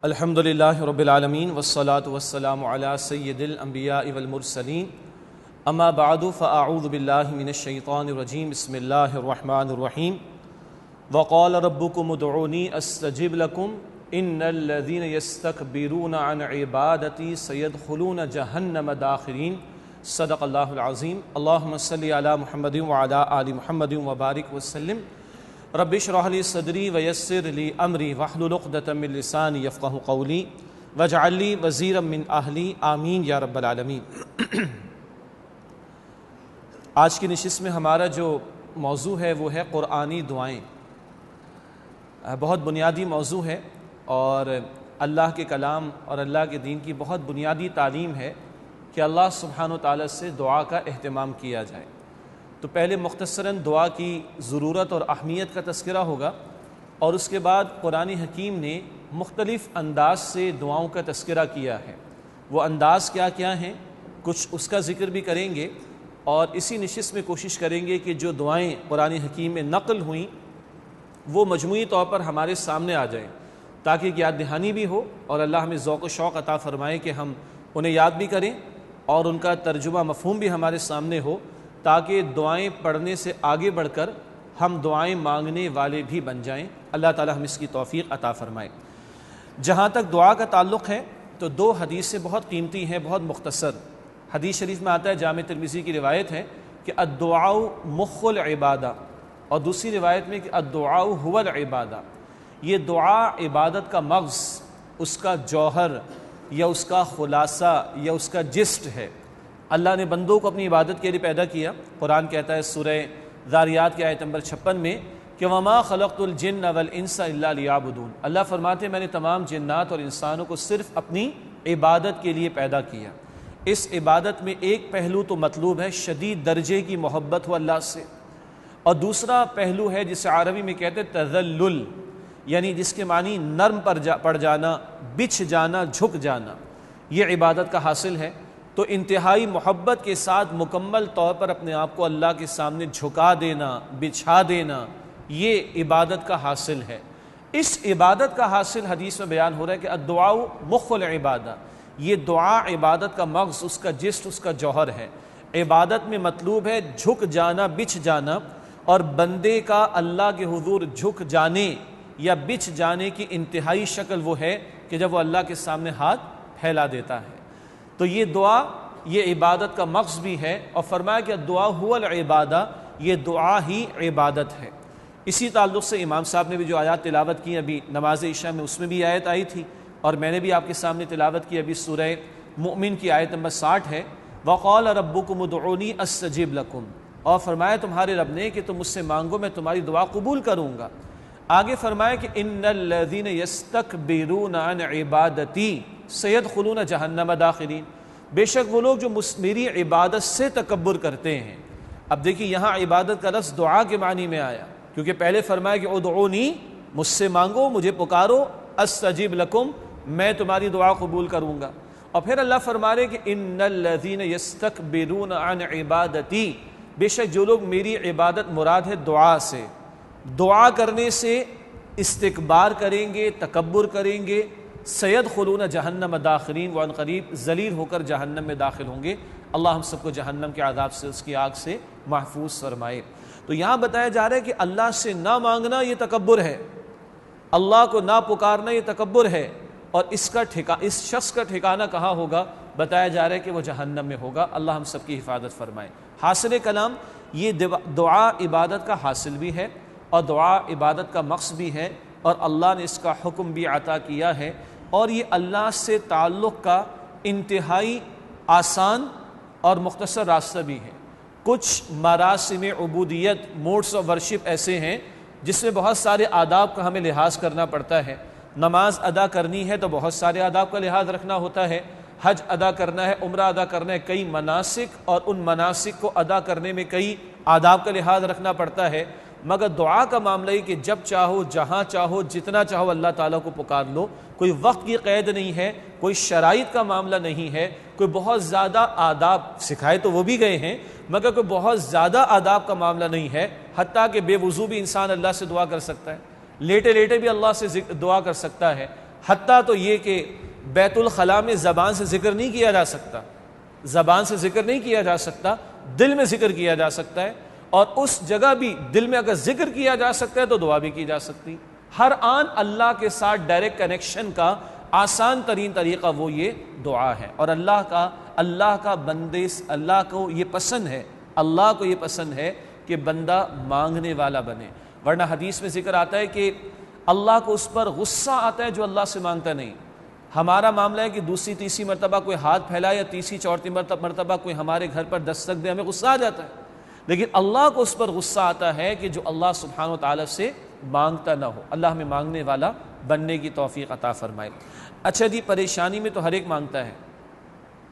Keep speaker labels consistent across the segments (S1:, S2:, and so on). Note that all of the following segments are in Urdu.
S1: الحمدللہ رب العالمین والصلاة والسلام علی سید الانبیاء والمرسلین اما بعد فاعوذ باللہ من الشیطان الرجیم بسم اللہ الرحمن الرحیم وقال ربکم ادعونی استجب لکم ان الذین یستکبرون عن عبادتی سیدخلون جہنم داخرین صدق اللہ العظیم اللہم صلی علی محمد وعلی آل محمد وبارک وسلم رب اشرح لی صدری ویسر لی امری واحلل عقدۃ من لسانی یفقہوا قولی واجعل لی وزیرا من اہلی آمین یا رب العالمین۔ آج کی نشست میں ہمارا جو موضوع ہے وہ ہے قرآنی دعائیں۔ بہت بنیادی موضوع ہے اور اللہ کے کلام اور اللہ کے دین کی بہت بنیادی تعلیم ہے کہ اللہ سبحانہ و تعالیٰ سے دعا کا اہتمام کیا جائے۔ تو پہلے مختصراً دعا کی ضرورت اور اہمیت کا تذکرہ ہوگا اور اس کے بعد قرآن حکیم نے مختلف انداز سے دعاؤں کا تذکرہ کیا ہے۔ وہ انداز کیا کیا ہیں کچھ اس کا ذکر بھی کریں گے اور اسی نشست میں کوشش کریں گے کہ جو دعائیں قرآن حکیم میں نقل ہوئیں وہ مجموعی طور پر ہمارے سامنے آ جائیں تاکہ یاد دہانی بھی ہو اور اللہ ہمیں ذوق و شوق عطا فرمائے کہ ہم انہیں یاد بھی کریں اور ان کا ترجمہ مفہوم بھی ہمارے سامنے ہو تاکہ دعائیں پڑھنے سے آگے بڑھ کر ہم دعائیں مانگنے والے بھی بن جائیں۔ اللہ تعالی ہم اس کی توفیق عطا فرمائے۔ جہاں تک دعا کا تعلق ہے تو دو حدیثیں بہت قیمتی ہیں، بہت مختصر۔ حدیث شریف میں آتا ہے، جامع ترمذی کی روایت ہے کہ الدعاء مخ العبادہ، اور دوسری روایت میں کہ الدعاء هو العبادہ۔ یہ دعا عبادت کا مغز، اس کا جوہر یا اس کا خلاصہ یا اس کا جسٹ ہے۔ اللہ نے بندوں کو اپنی عبادت کے لیے پیدا کیا۔ قرآن کہتا ہے سورہ ذاریات کی آیت نمبر 56 میں کہ وَمَا خَلَقْتُ الْجِنَّ وَالْإِنسَ إِلَّا لِيَعْبُدُونَ۔ اللہ فرماتے ہیں میں نے تمام جنات اور انسانوں کو صرف اپنی عبادت کے لیے پیدا کیا۔ اس عبادت میں ایک پہلو تو مطلوب ہے شدید درجے کی محبت ہو اللہ سے، اور دوسرا پہلو ہے جسے عربی میں کہتے ہیں تذلل، یعنی جس کے معنی نرم پڑ جانا، بچھ جانا، جھک جانا، یہ عبادت کا حاصل ہے۔ تو انتہائی محبت کے ساتھ مکمل طور پر اپنے آپ کو اللہ کے سامنے جھکا دینا، بچھا دینا، یہ عبادت کا حاصل ہے۔ اس عبادت کا حاصل حدیث میں بیان ہو رہا ہے کہ الدعاء مخ العبادہ، یہ دعا عبادت کا مغز، اس کا جسٹ، اس کا جوہر ہے۔ عبادت میں مطلوب ہے جھک جانا، بچھ جانا، اور بندے کا اللہ کے حضور جھک جانے یا بچھ جانے کی انتہائی شکل وہ ہے کہ جب وہ اللہ کے سامنے ہاتھ پھیلا دیتا ہے۔ تو یہ دعا، یہ عبادت کا مغز بھی ہے، اور فرمایا کہ دعا هو العبادہ، یہ دعا ہی عبادت ہے۔ اسی تعلق سے امام صاحب نے بھی جو آیات تلاوت کی ابھی نماز عشاء میں، اس میں بھی آیت آئی تھی اور میں نے بھی آپ کے سامنے تلاوت کی ابھی سورہ مؤمن کی آیت نمبر 60 ہے، وَقَالَ رَبُّكُمُ ادْعُونِي أَسْتَجِبْ لَكُمْ، اور فرمایا تمہارے رب نے کہ تم مجھ سے مانگو میں تمہاری دعا قبول کروں گا۔ آگے فرمایا کہ إِنَّ الَّذِينَ يَسْتَكْبِرُونَ عَنْ عِبَادَتِي سَيَدْخُلُونَ جَهَنَّمَ دَاخِرِينَ، بے شک وہ لوگ جو میری عبادت سے تکبر کرتے ہیں۔ اب دیکھیے یہاں عبادت کا لفظ دعا کے معنی میں آیا، کیونکہ پہلے فرمایا کہ ادعونی، مجھ سے مانگو، مجھے پکارو، استجب لکم، میں تمہاری دعا قبول کروں گا۔ اور پھر اللہ فرما رہے کہ ان الذین یستکبرون عن عبادتی، بے شک جو لوگ میری عبادت، مراد ہے دعا سے، دعا کرنے سے استکبار کریں گے، تکبر کریں گے، سیدخلون جہنم داخرین، وہ عنقریب ذلیل ہو کر جہنم میں داخل ہوں گے۔ اللہ ہم سب کو جہنم کے عذاب سے، اس کی آگ سے محفوظ فرمائے۔ تو یہاں بتایا جا رہا ہے کہ اللہ سے نہ مانگنا یہ تکبر ہے، اللہ کو نہ پکارنا یہ تکبر ہے، اور اس شخص کا ٹھکانہ کہاں ہوگا؟ بتایا جا رہا ہے کہ وہ جہنم میں ہوگا۔ اللہ ہم سب کی حفاظت فرمائے۔ حاصل کلام، یہ دعا عبادت کا حاصل بھی ہے اور دعا عبادت کا مقصد بھی ہے، اور اللہ نے اس کا حکم بھی عطا کیا ہے، اور یہ اللہ سے تعلق کا انتہائی آسان اور مختصر راستہ بھی ہے۔ کچھ مراسم عبودیت، موڈس آف ورشپ ایسے ہیں جس میں بہت سارے آداب کا ہمیں لحاظ کرنا پڑتا ہے۔ نماز ادا کرنی ہے تو بہت سارے آداب کا لحاظ رکھنا ہوتا ہے، حج ادا کرنا ہے، عمرہ ادا کرنا ہے، کئی مناسک، اور ان مناسک کو ادا کرنے میں کئی آداب کا لحاظ رکھنا پڑتا ہے۔ مگر دعا کا معاملہ ہے کہ جب چاہو، جہاں چاہو، جتنا چاہو اللہ تعالیٰ کو پکار لو، کوئی وقت کی قید نہیں ہے، کوئی شرائط کا معاملہ نہیں ہے، کوئی بہت زیادہ آداب سکھائے تو وہ بھی گئے ہیں، مگر کوئی بہت زیادہ آداب کا معاملہ نہیں ہے، حتیٰ کہ بے وضو بھی انسان اللہ سے دعا کر سکتا ہے، لیٹے لیٹے بھی اللہ سے دعا کر سکتا ہے۔ حتیٰ تو یہ کہ بیت الخلاء میں زبان سے ذکر نہیں کیا جا سکتا، زبان سے ذکر نہیں کیا جا سکتا، دل میں ذکر کیا جا سکتا ہے، اور اس جگہ بھی دل میں اگر ذکر کیا جا سکتا ہے تو دعا بھی کی جا سکتی۔ ہر آن اللہ کے ساتھ ڈائریکٹ کنیکشن کا آسان ترین طریقہ وہ یہ دعا ہے، اور اللہ کا بندے، اللہ کو یہ پسند ہے، اللہ کو یہ پسند ہے کہ بندہ مانگنے والا بنے، ورنہ حدیث میں ذکر آتا ہے کہ اللہ کو اس پر غصہ آتا ہے جو اللہ سے مانگتا نہیں۔ ہمارا معاملہ ہے کہ دوسری تیسری مرتبہ کوئی ہاتھ پھیلائے یا تیسری چوتھی مرتبہ کوئی ہمارے گھر پر دستک دے، ہمیں غصہ آ جاتا ہے، لیکن اللہ کو اس پر غصہ آتا ہے کہ جو اللہ سبحانہ و تعالیٰ سے مانگتا نہ ہو۔ اللہ ہمیں مانگنے والا بننے کی توفیق عطا فرمائے۔ اچھا جی، پریشانی میں تو ہر ایک مانگتا ہے،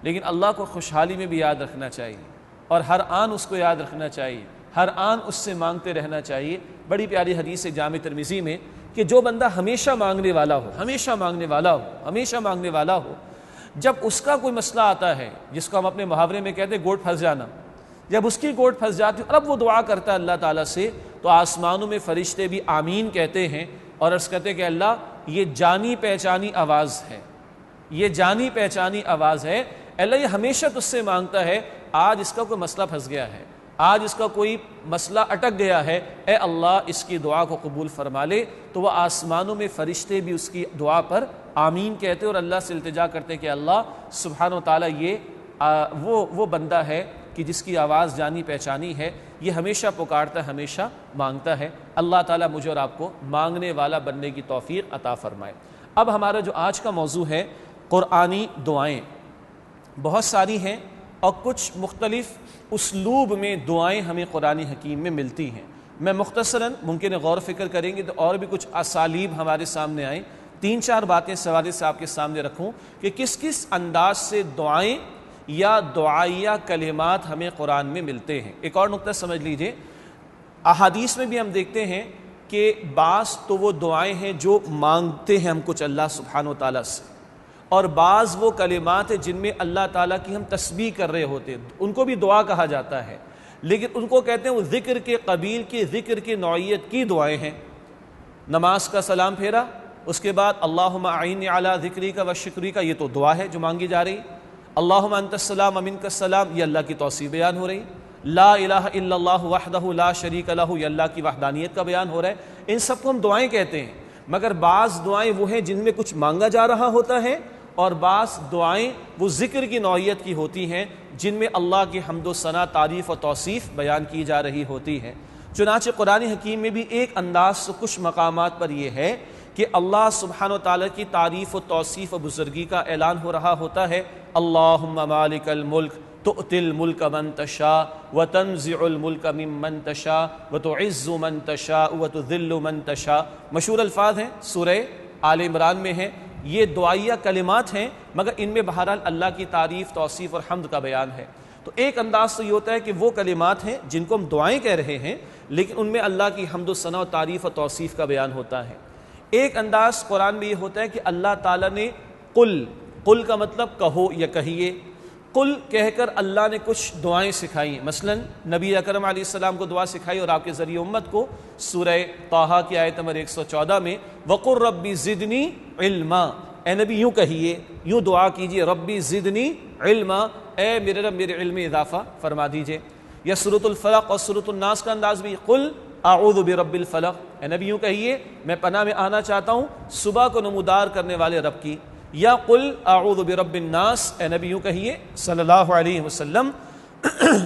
S1: لیکن اللہ کو خوشحالی میں بھی یاد رکھنا چاہیے، اور ہر آن اس کو یاد رکھنا چاہیے، ہر آن اس سے مانگتے رہنا چاہیے۔ بڑی پیاری حدیث ہے جامع ترمذی میں کہ جو بندہ ہمیشہ مانگنے والا ہو، ہمیشہ مانگنے والا ہو، ہمیشہ مانگنے والا ہو، جب اس کا کوئی مسئلہ آتا ہے جس کو ہم اپنے محاورے میں کہتے ہیں گوٹ پھنس جانا، جب اس کی گوٹ پھنس جاتی ہے، اب وہ دعا کرتا ہے اللہ تعالیٰ سے، تو آسمانوں میں فرشتے بھی آمین کہتے ہیں اور عرض کرتے ہیں کہ اللہ یہ جانی پہچانی آواز ہے، یہ جانی پہچانی آواز ہے، اللہ یہ ہمیشہ تجھ سے مانگتا ہے، آج اس کا کوئی مسئلہ پھنس گیا ہے، آج اس کا کوئی مسئلہ اٹک گیا ہے، اے اللہ اس کی دعا کو قبول فرما لے۔ تو وہ آسمانوں میں فرشتے بھی اس کی دعا پر آمین کہتے اور اللہ سے التجا کرتے کہ اللہ سبحانہ و تعالیٰ یہ وہ بندہ ہے کہ جس کی آواز جانی پہچانی ہے، یہ ہمیشہ پکارتا ہے، ہمیشہ مانگتا ہے۔ اللہ تعالیٰ مجھے اور آپ کو مانگنے والا بننے کی توفیق عطا فرمائے۔ اب ہمارا جو آج کا موضوع ہے قرآنی دعائیں، بہت ساری ہیں اور کچھ مختلف اسلوب میں دعائیں ہمیں قرآن حکیم میں ملتی ہیں۔ میں مختصراً، ممکن ہے غور فکر کریں گے تو اور بھی کچھ اسالیب ہمارے سامنے آئیں، 3-4 باتیں سوالے سے آپ کے سامنے رکھوں کہ کس کس انداز سے دعائیں یا دعائیہ کلمات ہمیں قرآن میں ملتے ہیں۔ ایک اور نقطہ سمجھ لیجئے، احادیث میں بھی ہم دیکھتے ہیں کہ بعض تو وہ دعائیں ہیں جو مانگتے ہیں ہم کچھ اللہ سبحانہ و تعالیٰ سے، اور بعض وہ کلمات ہیں جن میں اللہ تعالیٰ کی ہم تسبیح کر رہے ہوتے ہیں، ان کو بھی دعا کہا جاتا ہے، لیکن ان کو کہتے ہیں وہ ذکر کے قبیل کی، ذکر کی نوعیت کی دعائیں ہیں۔ نماز کا سلام پھیرا، اس کے بعد اللہم اعنی علی ذکریک و شکریک، یہ تو دعا ہے جو مانگی جا رہی۔ اللہم انت السلام و منک السلام، یہ اللہ کی توصیف بیان ہو رہی۔ لا الہ الا اللہ وحدہ لا شریک لہ، یہ اللہ کی وحدانیت کا بیان ہو رہا ہے۔ ان سب کو ہم دعائیں کہتے ہیں، مگر بعض دعائیں وہ ہیں جن میں کچھ مانگا جا رہا ہوتا ہے، اور بعض دعائیں وہ ذکر کی نوعیت کی ہوتی ہیں جن میں اللہ کی حمد و ثنا، تعریف و توصیف بیان کی جا رہی ہوتی ہے۔ چنانچہ قرآن حکیم میں بھی ایک انداز سے کچھ مقامات پر یہ ہے کہ اللہ سبحانہ و تعالیٰ کی تعریف و توصیف و بزرگی کا اعلان ہو رہا ہوتا ہے۔ اللہم مالک الملک تؤتی الملک من تشاء وتنزع الملک ممن تشاء وتعز من تشاء وتذل من تشاء، مشہور الفاظ ہیں، سورہ آل عمران میں ہیں۔ یہ دعائیہ کلمات ہیں، مگر ان میں بہرحال اللہ کی تعریف، توصیف اور حمد کا بیان ہے۔ تو ایک انداز تو یہ ہوتا ہے کہ وہ کلمات ہیں جن کو ہم دعائیں کہہ رہے ہیں، لیکن ان میں اللہ کی حمد و ثنا و تعریف و توصیف کا بیان ہوتا ہے۔ ایک انداز قرآن میں یہ ہوتا ہے کہ اللہ تعالیٰ نے قل کا مطلب کہو یا کہیے، قل کہہ کر اللہ نے کچھ دعائیں سکھائی، مثلا نبی اکرم علیہ السلام کو دعا سکھائی اور آپ کے ذریعے امت کو، سورہ طٰہٰ کی آیت نمبر 114 میں وَقُلْ رَبِّ زِدْنِی عِلْمًا، اے نبی یوں کہیے، یوں دعا کیجئے، ربی زدنی علما، اے میرے رب میرے علم میں اضافہ فرما دیجئے۔ یا سورۃ الفلق اور سورۃ الناس کا انداز بھی، قل اعوذ برب الفلق، اے نبی یوں کہیے میں پناہ میں آنا چاہتا ہوں صبح کو نمودار کرنے والے رب کی۔ یا قل اعوذ برب الناس، اے نبی یوں کہیے صلی اللہ علیہ وسلم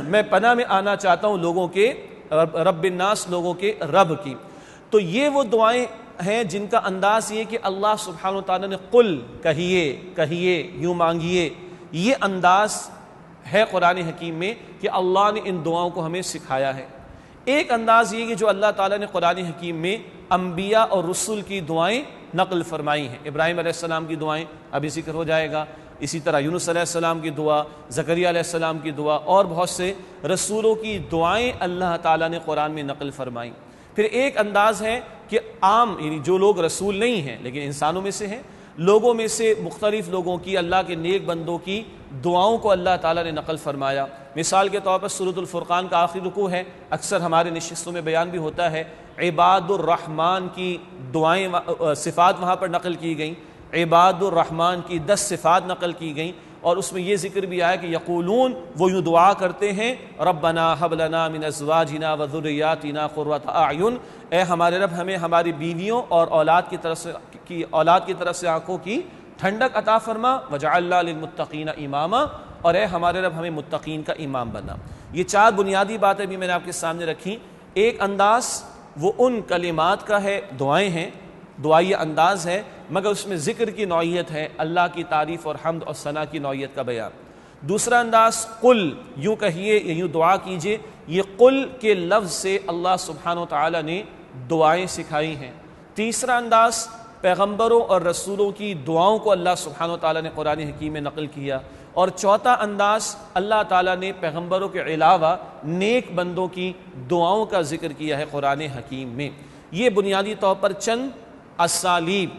S1: میں پناہ میں آنا چاہتا ہوں لوگوں کے رب الناس، لوگوں کے رب کی۔ تو یہ وہ دعائیں ہیں جن کا انداز یہ کہ اللہ سبحانہ و تعالیٰ نے قل کہیے یوں مانگیے، یہ انداز ہے قرآن حکیم میں کہ اللہ نے ان دعاؤں کو ہمیں سکھایا ہے۔ ایک انداز یہ کہ جو اللہ تعالیٰ نے قرآن حکیم میں انبیاء اور رسول کی دعائیں نقل فرمائی ہیں، ابراہیم علیہ السلام کی دعائیں ابھی ذکر ہو جائے گا، اسی طرح یونس علیہ السلام کی دعا، زکریا علیہ السلام کی دعا، اور بہت سے رسولوں کی دعائیں اللہ تعالیٰ نے قرآن میں نقل فرمائی۔ پھر ایک انداز ہے کہ عام، یعنی جو لوگ رسول نہیں ہیں لیکن انسانوں میں سے ہیں، لوگوں میں سے مختلف لوگوں کی، اللہ کے نیک بندوں کی دعاؤں کو اللہ تعالیٰ نے نقل فرمایا۔ مثال کے طور پر سورۃ الفرقان کا آخری رکوع ہے، اکثر ہمارے نشستوں میں بیان بھی ہوتا ہے، عباد الرحمن کی دعائیں، صفات وہاں پر نقل کی گئیں۔ عباد الرحمن کی 10 صفات نقل کی گئیں، اور اس میں یہ ذکر بھی آیا کہ یقولون، وہ یوں دعا کرتے ہیں، ربنا حب لنا من ازواجنا و ذریاتنا قرۃ اعین، اے ہمارے رب ہمیں ہماری بیویوں اور اولاد کی طرف سے آنکھوں کی ٹھنڈک عطا فرما، وجعلنا للمتقین اماما، اور اے ہمارے رب ہمیں متقین کا امام بنا۔ یہ 4 بنیادی باتیں بھی میں نے آپ کے سامنے رکھی۔ ایک انداز وہ ان کلمات کا ہے، دعائیں ہیں، دعائی انداز ہے، مگر اس میں ذکر کی نوعیت ہے، اللہ کی تعریف اور حمد اور ثنا کی نوعیت کا بیان۔ دوسرا انداز قل، یوں کہیے یا یوں دعا کیجئے، یہ قل کے لفظ سے اللہ سبحانہ و تعالی نے دعائیں سکھائی ہیں۔ تیسرا انداز پیغمبروں اور رسولوں کی دعاؤں کو اللہ سبحانہ و تعالی نے قرآن حکیم میں نقل کیا، اور چوتھا انداز اللہ تعالیٰ نے پیغمبروں کے علاوہ نیک بندوں کی دعاؤں کا ذکر کیا ہے قرآن حکیم میں۔ یہ بنیادی طور پر چند اسالیب،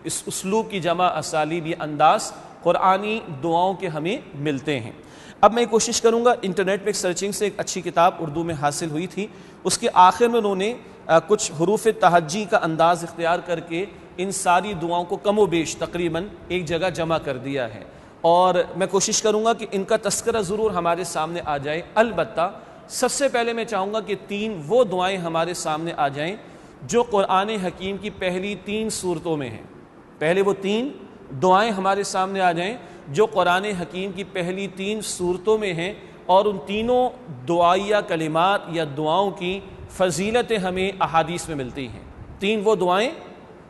S1: اس اسلوب کی جمع اسالیب، یہ انداز قرآنی دعاؤں کے ہمیں ملتے ہیں۔ اب میں کوشش کروں گا، انٹرنیٹ پہ ایک سرچنگ سے ایک اچھی کتاب اردو میں حاصل ہوئی تھی، اس کے آخر میں انہوں نے کچھ حروف تہجی کا انداز اختیار کر کے ان ساری دعاؤں کو کم و بیش تقریباً ایک جگہ جمع کر دیا ہے، اور میں کوشش کروں گا کہ ان کا تذکرہ ضرور ہمارے سامنے آ جائے۔ البتہ سب سے پہلے میں چاہوں گا کہ 3 وہ دعائیں ہمارے سامنے آ جائیں جو قرآن حکیم کی پہلی 3 صورتوں میں ہیں۔ پہلے وہ 3 دعائیں ہمارے سامنے آ جائیں جو قرآن حکیم کی پہلی 3 صورتوں میں ہیں، اور ان تینوں دعائیہ کلمات یا دعاؤں کی فضیلتیں ہمیں احادیث میں ملتی ہیں۔ 3 وہ دعائیں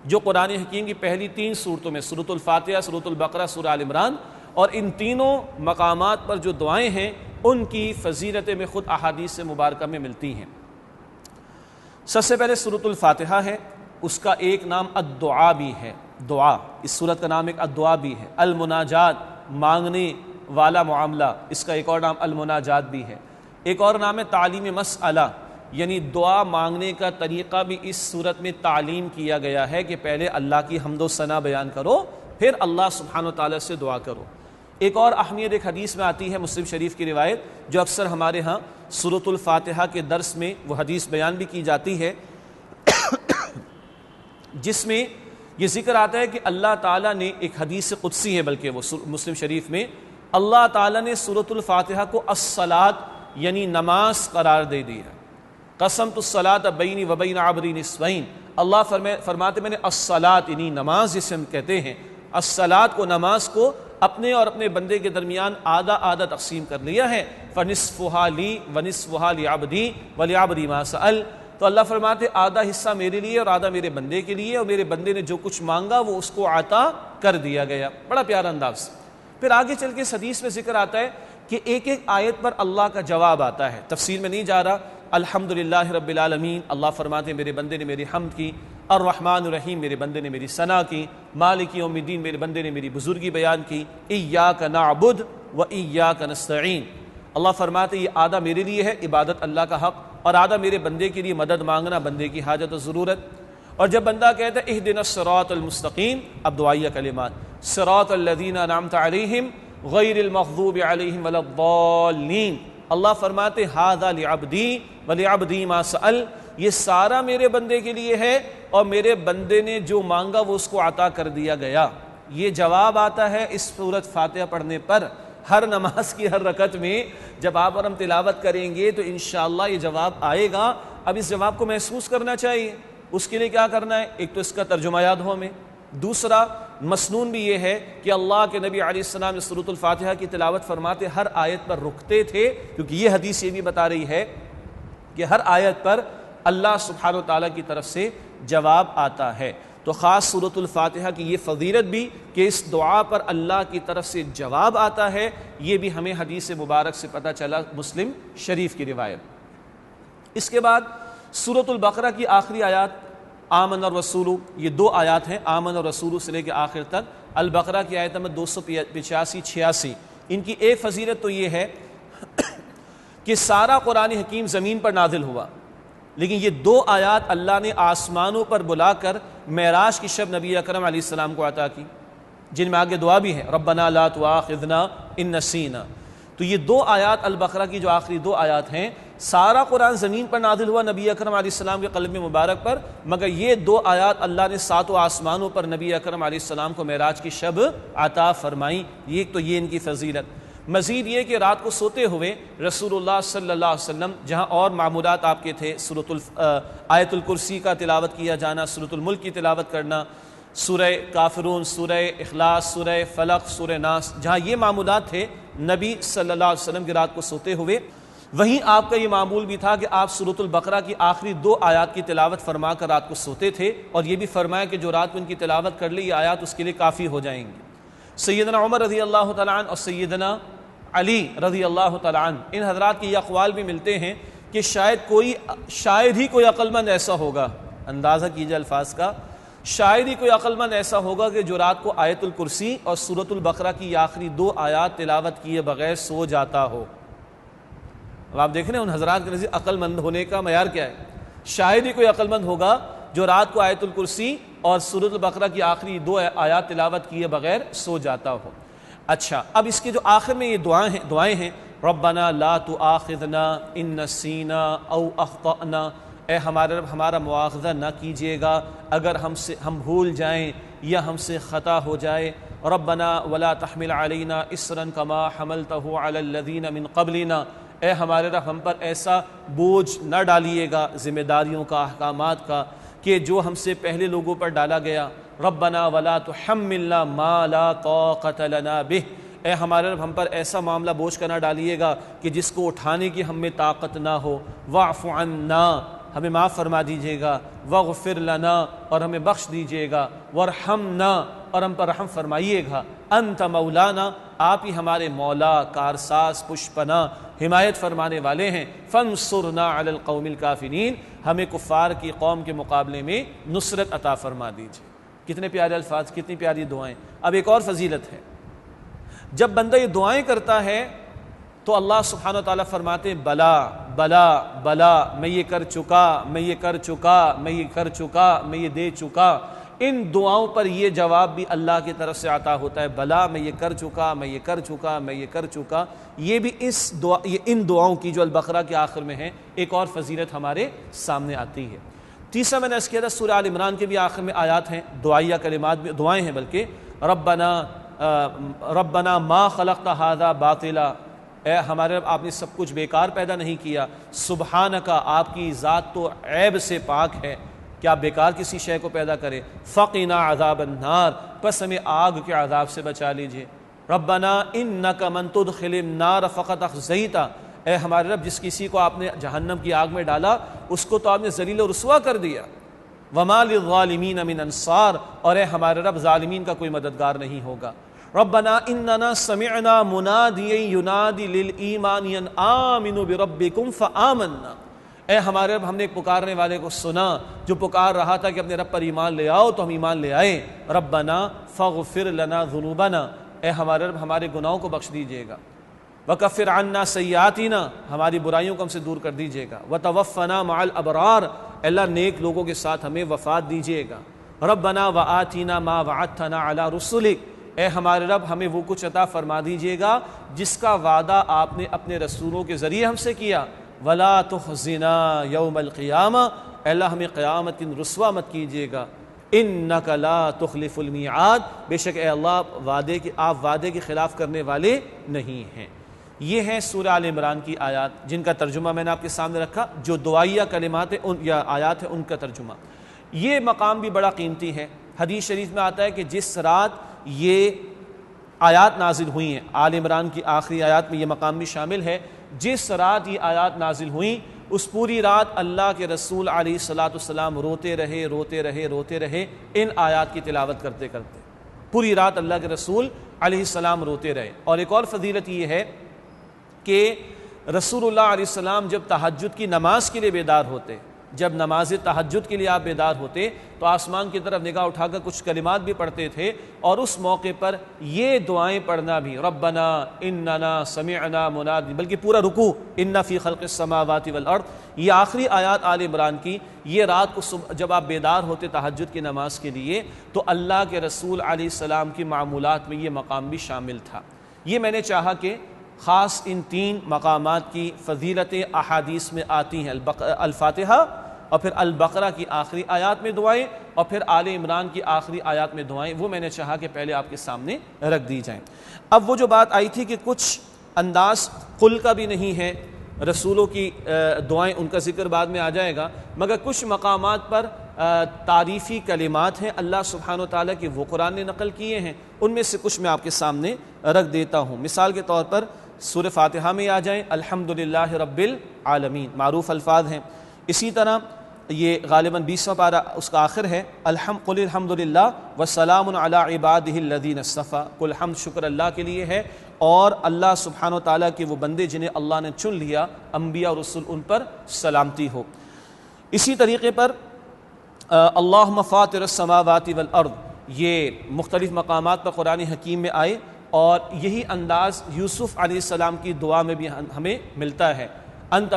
S1: جو قرآن حکیم کی پہلی 3 صورتوں میں، سورۃ الفاتحہ، سورۃ البقرہ، سورہ آل عمران، اور ان تینوں مقامات پر جو دعائیں ہیں ان کی فضیلتیں میں خود احادیث مبارکہ میں ملتی ہیں۔ سب سے پہلے سورۃ الفاتحہ ہے، اس کا ایک نام الدعا بھی ہے، دعا، اس سورت کا نام ایک الدعا بھی ہے۔ المناجات، مانگنے والا معاملہ، اس کا ایک اور نام المناجات بھی ہے۔ ایک اور نام ہے تعلیم مسئلہ، یعنی دعا مانگنے کا طریقہ بھی اس صورت میں تعلیم کیا گیا ہے کہ پہلے اللہ کی حمد و ثنا بیان کرو، پھر اللہ سبحانہ و تعالیٰ سے دعا کرو۔ ایک اور اہمیت ایک حدیث میں آتی ہے، مسلم شریف کی روایت، جو اکثر ہمارے ہاں سورۃ الفاتحہ کے درس میں وہ حدیث بیان بھی کی جاتی ہے، جس میں یہ ذکر آتا ہے کہ اللہ تعالیٰ نے، ایک حدیث قدسی ہے بلکہ وہ مسلم شریف میں، اللہ تعالیٰ نے سورۃ الفاتحہ کو الصلاۃ یعنی نماز قرار دے دی ہے۔ قسمت الصلاۃ بینی و بین عبدی نصفین، اللہ فرماتے میں نے الصلاۃ یعنی نماز جسے ہم کہتے ہیں، الصلاۃ کو، نماز کو اپنے اور اپنے بندے کے درمیان آدھا آدھا تقسیم کر لیا ہے، فنصفها لی ونصفها لعبدی ولعبدی ما سأل، تو اللہ فرماتے آدھا حصہ میرے لیے اور آدھا میرے بندے کے لیے، اور میرے بندے نے جو کچھ مانگا وہ اس کو عطا کر دیا گیا۔ بڑا پیارا انداز۔ پھر آگے چل کے اس حدیث میں ذکر آتا ہے کہ ایک ایک آیت پر اللہ کا جواب آتا ہے، تفصیل میں نہیں جا رہا۔ الحمدللہ رب العالمین، اللہ فرماتے ہیں میرے بندے نے میری حمد کی، الرحمن الرحیم، میرے بندے نے میری ثنا کی، مالک یوم الدین، میرے بندے نے میری بزرگی بیان کی، ایاک نعبد و ایاک نستعین، اللہ فرماتے یہ آدھا میرے لیے ہے عبادت اللہ کا حق، اور آدھا میرے بندے کے لیے مدد مانگنا بندے کی حاجت و ضرورت۔ اور جب بندہ کہتا ہے اہدنا الصراط المستقیم، اب دعائیہ کلمات، صراط الذین انعمت علیہم غیر المغضوب علیہم ولا الضالین، اللہ فرماتے ھذا لعبدی ولعبدی ما سأل، یہ سارا میرے بندے کے لیے ہے اور میرے بندے نے جو مانگا وہ اس کو عطا کر دیا گیا۔ یہ جواب آتا ہے اس سورۃ فاتحہ پڑھنے پر، ہر نماز کی ہر رکعت میں جب آپ اور ہم تلاوت کریں گے تو انشاءاللہ یہ جواب آئے گا۔ اب اس جواب کو محسوس کرنا چاہیے، اس کے لیے کیا کرنا ہے؟ ایک تو اس کا ترجمہ یاد ہو ہمیں، دوسرا مسنون بھی یہ ہے کہ اللہ کے نبی علیہ السلام نے سورۃ الفاتحہ کی تلاوت فرماتے ہر آیت پر رکتے تھے، کیونکہ یہ حدیث یہ بھی بتا رہی ہے کہ ہر آیت پر اللہ سبحانہ و تعالیٰ کی طرف سے جواب آتا ہے۔ تو خاص سورۃ الفاتحہ کی یہ فضیلت بھی کہ اس دعا پر اللہ کی طرف سے جواب آتا ہے، یہ بھی ہمیں حدیث مبارک سے پتہ چلا، مسلم شریف کی روایت۔ اس کے بعد سورۃ البقرہ کی آخری آیات آمن الرسول، یہ 2 آیات ہیں، آمن الرسول سے لے کے آخر تک، البقرہ کی آیت نمبر 285-86، ان کی ایک فضیلت تو یہ ہے کہ سارا قرآن حکیم زمین پر نازل ہوا، لیکن یہ 2 آیات اللہ نے آسمانوں پر بلا کر معراج کی شب نبی اکرم علیہ السلام کو عطا کی، جن میں آگے دعا بھی ہے ربنا لا تؤاخذنا ان نسینا۔ تو یہ 2 آیات البقرہ کی جو آخری 2 آیات ہیں، سارا قرآن زمین پر نازل ہوا نبی اکرم علیہ السلام کے قلب مبارک پر، مگر یہ 2 آیات اللہ نے 7 آسمانوں پر نبی اکرم علیہ السلام کو معراج کی شب عطا فرمائیں۔ یہ تو یہ ان کی فضیلت۔ مزید یہ کہ رات کو سوتے ہوئے رسول اللہ صلی اللہ علیہ وسلم جہاں اور معمولات آپ کے تھے، آیت الکرسی کا تلاوت کیا جانا، سورۃ الملک کی تلاوت کرنا، سورہ کافرون، سورہ اخلاص، سورہ فلق، سورہ ناس، جہاں یہ معمولات تھے نبی صلی اللہ علیہ وسلم کی رات کو سوتے ہوئے، وہیں آپ کا یہ معمول بھی تھا کہ آپ سورۃ البقرہ کی آخری 2 آیات کی تلاوت فرما کر رات کو سوتے تھے، اور یہ بھی فرمایا کہ جو رات میں ان کی تلاوت کر لے یہ آیات اس کے لیے کافی ہو جائیں گی۔ سیدنا عمر رضی اللہ تعالیٰ عنہ اور سیدنا علی رضی اللہ تعالیٰ عنہ، ان حضرات کے یہ اقوال بھی ملتے ہیں کہ شاید ہی کوئی عقل مند ایسا ہوگا، اندازہ کیجئے الفاظ کا، شاید ہی کوئی عقل مند ایسا ہوگا کہ جو رات کو آیت الکرسی اور سورۃ البقرہ کی آخری 2 آیات تلاوت کیے بغیر سو جاتا ہو۔ اب آپ دیکھ رہے ہیں ان حضرات کے نزدیک عقل مند ہونے کا معیار کیا ہے۔ شاید ہی کوئی عقل مند ہوگا جو رات کو آیت الکرسی اور سورۃ البقرہ کی آخری 2 آیات تلاوت کیے بغیر سو جاتا ہو۔ اچھا، اب اس کے جو آخر میں یہ دعائیں ہیں، ربنا لا تؤاخذنا ان نسینا او اخطأنا، اے ہمارے رب ہمارا مواخذہ نہ کیجیے گا اگر ہم بھول جائیں یا ہم سے خطا ہو جائے۔ ربنا ولا تحمل علینا اسرا کما حملته علی الذین من قبلنا، اے ہمارے رب ہم پر ایسا بوجھ نہ ڈالیے گا ذمہ داریوں کا، احکامات کا، کہ جو ہم سے پہلے لوگوں پر ڈالا گیا۔ ربنا ولا تحملنا ما لا طاقت لنا به، اے ہمارے رب ہم پر ایسا معاملہ بوجھ کا نہ ڈالیے گا کہ جس کو اٹھانے کی ہم میں طاقت نہ ہو۔ واعف عنا، ہمیں معاف فرما دیجیے گا۔ واغفر لنا، اور ہمیں بخش دیجیے گا۔ وارحمنا، اور ہم پر رحم فرمائیے گا۔ انت مولانا، آپ ہی ہمارے مولا، کارساز، پشپنا، حمایت فرمانے والے ہیں۔ فانصرنا علی القوم الکافرین، ہمیں کفار کی قوم کے مقابلے میں نصرت عطا فرما دیجیے۔ کتنے پیارے الفاظ، کتنی پیاری دعائیں۔ اب ایک اور فضیلت ہے، جب بندہ یہ دعائیں کرتا ہے تو اللہ سبحانہ و تعالیٰ فرماتے ہیں بلا بلا بلا، میں یہ کر چکا، میں یہ کر چکا، میں یہ کر چکا، میں یہ دے چکا۔ ان دعاؤں پر یہ جواب بھی اللہ کی طرف سے عطا ہوتا ہے، بلا میں یہ کر چکا، میں یہ کر چکا، میں یہ کر چکا۔ یہ بھی ان دعاؤں کی جو البقرہ کے آخر میں ہے ایک اور فضیلت ہمارے سامنے آتی ہے۔ تیسرا میں نے اس کیا تھا، سورہ آل عمران کے بھی آخر میں آیات ہیں، دعائیہ کلمات بھی، دعائیں ہیں بلکہ، ربنا ما خلقت ھذا باطلا، اے ہمارے رب آپ نے سب کچھ بیکار پیدا نہیں کیا۔ سبحانک، آپ کی ذات تو عیب سے پاک ہے کہ آپ بیکار کسی شے کو پیدا کرے۔ فقنا عذاب النار، پس ہمیں آگ کے عذاب سے بچا لیجئے۔ ربنا انک من تدخل النار فقد اخزیتہ، اے ہمارے رب جس کسی کو آپ نے جہنم کی آگ میں ڈالا اس کو تو آپ نے ذلیل و رسوا کر دیا۔ وما للظالمین من انصار، اور اے ہمارے رب ظالمین کا کوئی مددگار نہیں ہوگا۔ ربنا اننا سمعنا منادیا ینادی للایمان ان آمنوا بربکم فآمنا، اے ہمارے رب ہم نے ایک پکارنے والے کو سنا جو پکار رہا تھا کہ اپنے رب پر ایمان لے آؤ، تو ہم ایمان لے آئے۔ ربنا فاغفر لنا ذنوبنا، اے ہمارے رب ہمارے گناہوں کو بخش دیجیے گا۔ وکفر عنا سیئاتنا، ہماری برائیوں کو ہم سے دور کر دیجیے گا۔ وتوفنا مع الابرار، اللہ نیک لوگوں کے ساتھ ہمیں وفات دیجیے گا۔ ربنا وآتنا ما وعدتنا علی رسلک، اے ہمارے رب ہمیں وہ کچھ عطا فرما دیجیے گا جس کا وعدہ آپ نے اپنے رسولوں کے ذریعے ہم سے کیا۔ ولا تخزنا یوم القیامہ، اے اللہ ہمیں قیامت دن رسوا مت کیجیے گا۔ انک لا تخلف المیعاد، بے شک اے اللہ آپ وعدے کے خلاف کرنے والے نہیں ہیں۔ یہ ہیں سورہ آل عمران کی آیات جن کا ترجمہ میں نے آپ کے سامنے رکھا، جو دعائیہ کلمات یا آیات ہیں ان کا ترجمہ۔ یہ مقام بھی بڑا قیمتی ہے۔ حدیث شریف میں آتا ہے کہ جس رات یہ آیات نازل ہوئی ہیں، آل عمران کی آخری آیات میں یہ مقام بھی شامل ہے، جس رات یہ آیات نازل ہوئیں اس پوری رات اللہ کے رسول علیہ الصلاۃ والسلام روتے رہے ان آیات کی تلاوت کرتے کرتے۔ پوری رات اللہ کے رسول علیہ السلام روتے رہے۔ اور ایک اور فضیلت یہ ہے کہ رسول اللہ علیہ السلام جب تہجد کی نماز کے لیے بیدار ہوتے، جب نماز تہجد کے لیے آپ بیدار ہوتے تو آسمان کی طرف نگاہ اٹھا کر کچھ کلمات بھی پڑھتے تھے، اور اس موقع پر یہ دعائیں پڑھنا بھی، ربنا اننا سمعنا منادی، بلکہ پورا رکوع ان فی خلق السماوات والارض، یہ آخری آیات آل عمران کی، یہ رات کو جب آپ بیدار ہوتے تہجد کی نماز کے لیے تو اللہ کے رسول علیہ السلام کی معمولات میں یہ مقام بھی شامل تھا۔ یہ میں نے چاہا کہ خاص ان 3 مقامات کی فضیلتیں احادیث میں آتی ہیں، الفاتحہ اور پھر البقرہ کی آخری آیات میں دعائیں اور پھر آل عمران کی آخری آیات میں دعائیں، وہ میں نے چاہا کہ پہلے آپ کے سامنے رکھ دی جائیں۔ اب وہ جو بات آئی تھی کہ کچھ انداز قل کا بھی نہیں ہے، رسولوں کی دعائیں ان کا ذکر بعد میں آ جائے گا، مگر کچھ مقامات پر تعریفی کلمات ہیں اللہ سبحانہ وتعالیٰ کی، وہ قرآن نے نقل کیے ہیں، ان میں سے کچھ میں آپ کے سامنے رکھ دیتا ہوں۔ مثال کے طور پر سورہ فاتحہ میں آ جائیں الحمدللہ رب العالمین، معروف الفاظ ہیں۔ اسی طرح یہ غالباً 20واں پارہ اس کا آخر ہے، قل الحمدللہ وسلام علی عبادہ الذین اصطفیٰ، کل حمد شکر اللہ کے لیے ہے اور اللہ سبحانہ وتعالیٰ کے وہ بندے جنہیں اللہ نے چن لیا، انبیاء اور رسول، ان پر سلامتی ہو۔ اسی طریقے پر اللہم فاطر السماوات والارض، یہ مختلف مقامات پر قرآن حکیم میں آئے اور یہی انداز یوسف علیہ السلام کی دعا میں بھی ہمیں ملتا ہے، انت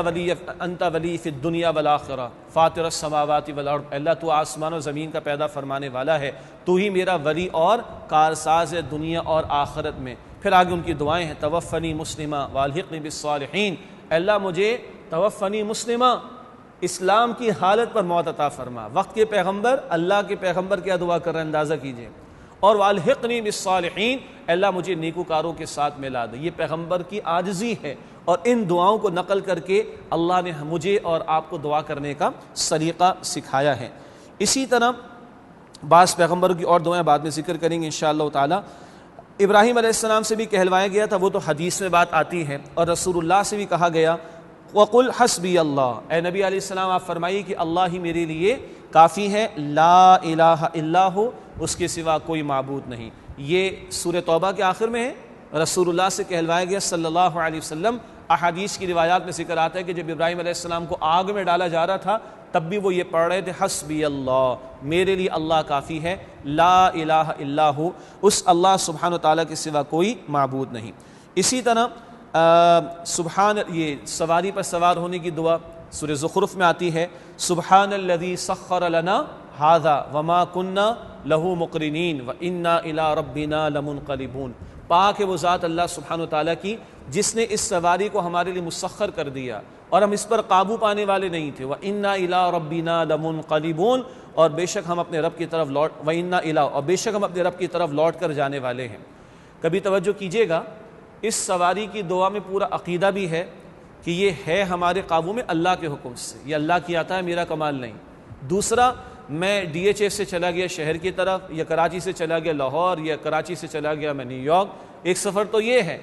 S1: ولی فی الدنیا والآخرہ فاطر السماوات والارض، اللہ تو آسمان و زمین کا پیدا فرمانے والا ہے، تو ہی میرا ولی اور کارساز ہے دنیا اور آخرت میں۔ پھر آگے ان کی دعائیں ہیں، توفنی مسلمہ والحقنی بالصالحین، اللہ مجھے توفنی مسلمہ، اسلام کی حالت پر موت عطا فرما۔ وقت کے پیغمبر، اللہ کے پیغمبر کیا دعا کر رہے ہیں اندازہ کیجئے، اور والحقنی بالصالحین، اللہ مجھے نیکوکاروں کے ساتھ ملا دے۔ یہ پیغمبر کی عاجزی ہے اور ان دعاؤں کو نقل کر کے اللہ نے مجھے اور آپ کو دعا کرنے کا سلیقہ سکھایا ہے۔ اسی طرح بعض پیغمبروں کی اور دعائیں بعد میں ذکر کریں گے انشاءاللہ تعالی۔ ابراہیم علیہ السلام سے بھی کہلوایا گیا تھا، وہ تو حدیث میں بات آتی ہے، اور رسول اللہ سے بھی کہا گیا وَقُلْ حَسْبِيَ اللَّهُ، اے نبی علیہ السلام آپ فرمائیے کہ اللہ ہی میرے لیے کافی ہے، لا الہ الا ہو، اس کے سوا کوئی معبود نہیں۔ یہ سورہ توبہ کے آخر میں ہے، رسول اللہ سے کہلوایا گیا صلی اللہ علیہ وسلم۔ احادیث کی روایات میں ذکر آتا ہے کہ جب ابراہیم علیہ السلام کو آگ میں ڈالا جا رہا تھا تب بھی وہ یہ پڑھ رہے تھے، حسبی اللہ، میرے لیے اللہ کافی ہے، لا الہ الا ہو، اس اللہ سبحانہ وتعالیٰ کے سوا کوئی معبود نہیں۔ اسی طرح سبحان، یہ سواری پر سوار ہونے کی دعا سورہ زخرف میں آتی ہے، سبحان الذی سخر لنا ھذا وما کنا لہ مقرنین وانا الی ربنا لمنقلبون، پاک ہے وہ ذات اللہ سبحانہ وتعالیٰ کی جس نے اس سواری کو ہمارے لیے مسخر کر دیا اور ہم اس پر قابو پانے والے نہیں تھے، وَإِنَّا إِلَىٰ رَبِّنَا لَمُنْقَلِبُونَ، اور بے شک ہم اپنے رب کی طرف وَإِنَّا إِلَىٰ، اور بے شک ہم اپنے رب کی طرف لوٹ کر جانے والے ہیں۔ کبھی توجہ کیجئے گا، اس سواری کی دعا میں پورا عقیدہ بھی ہے کہ یہ ہے ہمارے قابو میں اللہ کے حکم سے، یہ اللہ کی عطا ہے، میرا کمال نہیں۔ دوسرا، میں ڈی ایچ ایس سے چلا گیا شہر کی طرف، یا کراچی سے چلا گیا لاہور، یا کراچی سے چلا گیا میں نیو یارک، ایک سفر تو یہ ہے،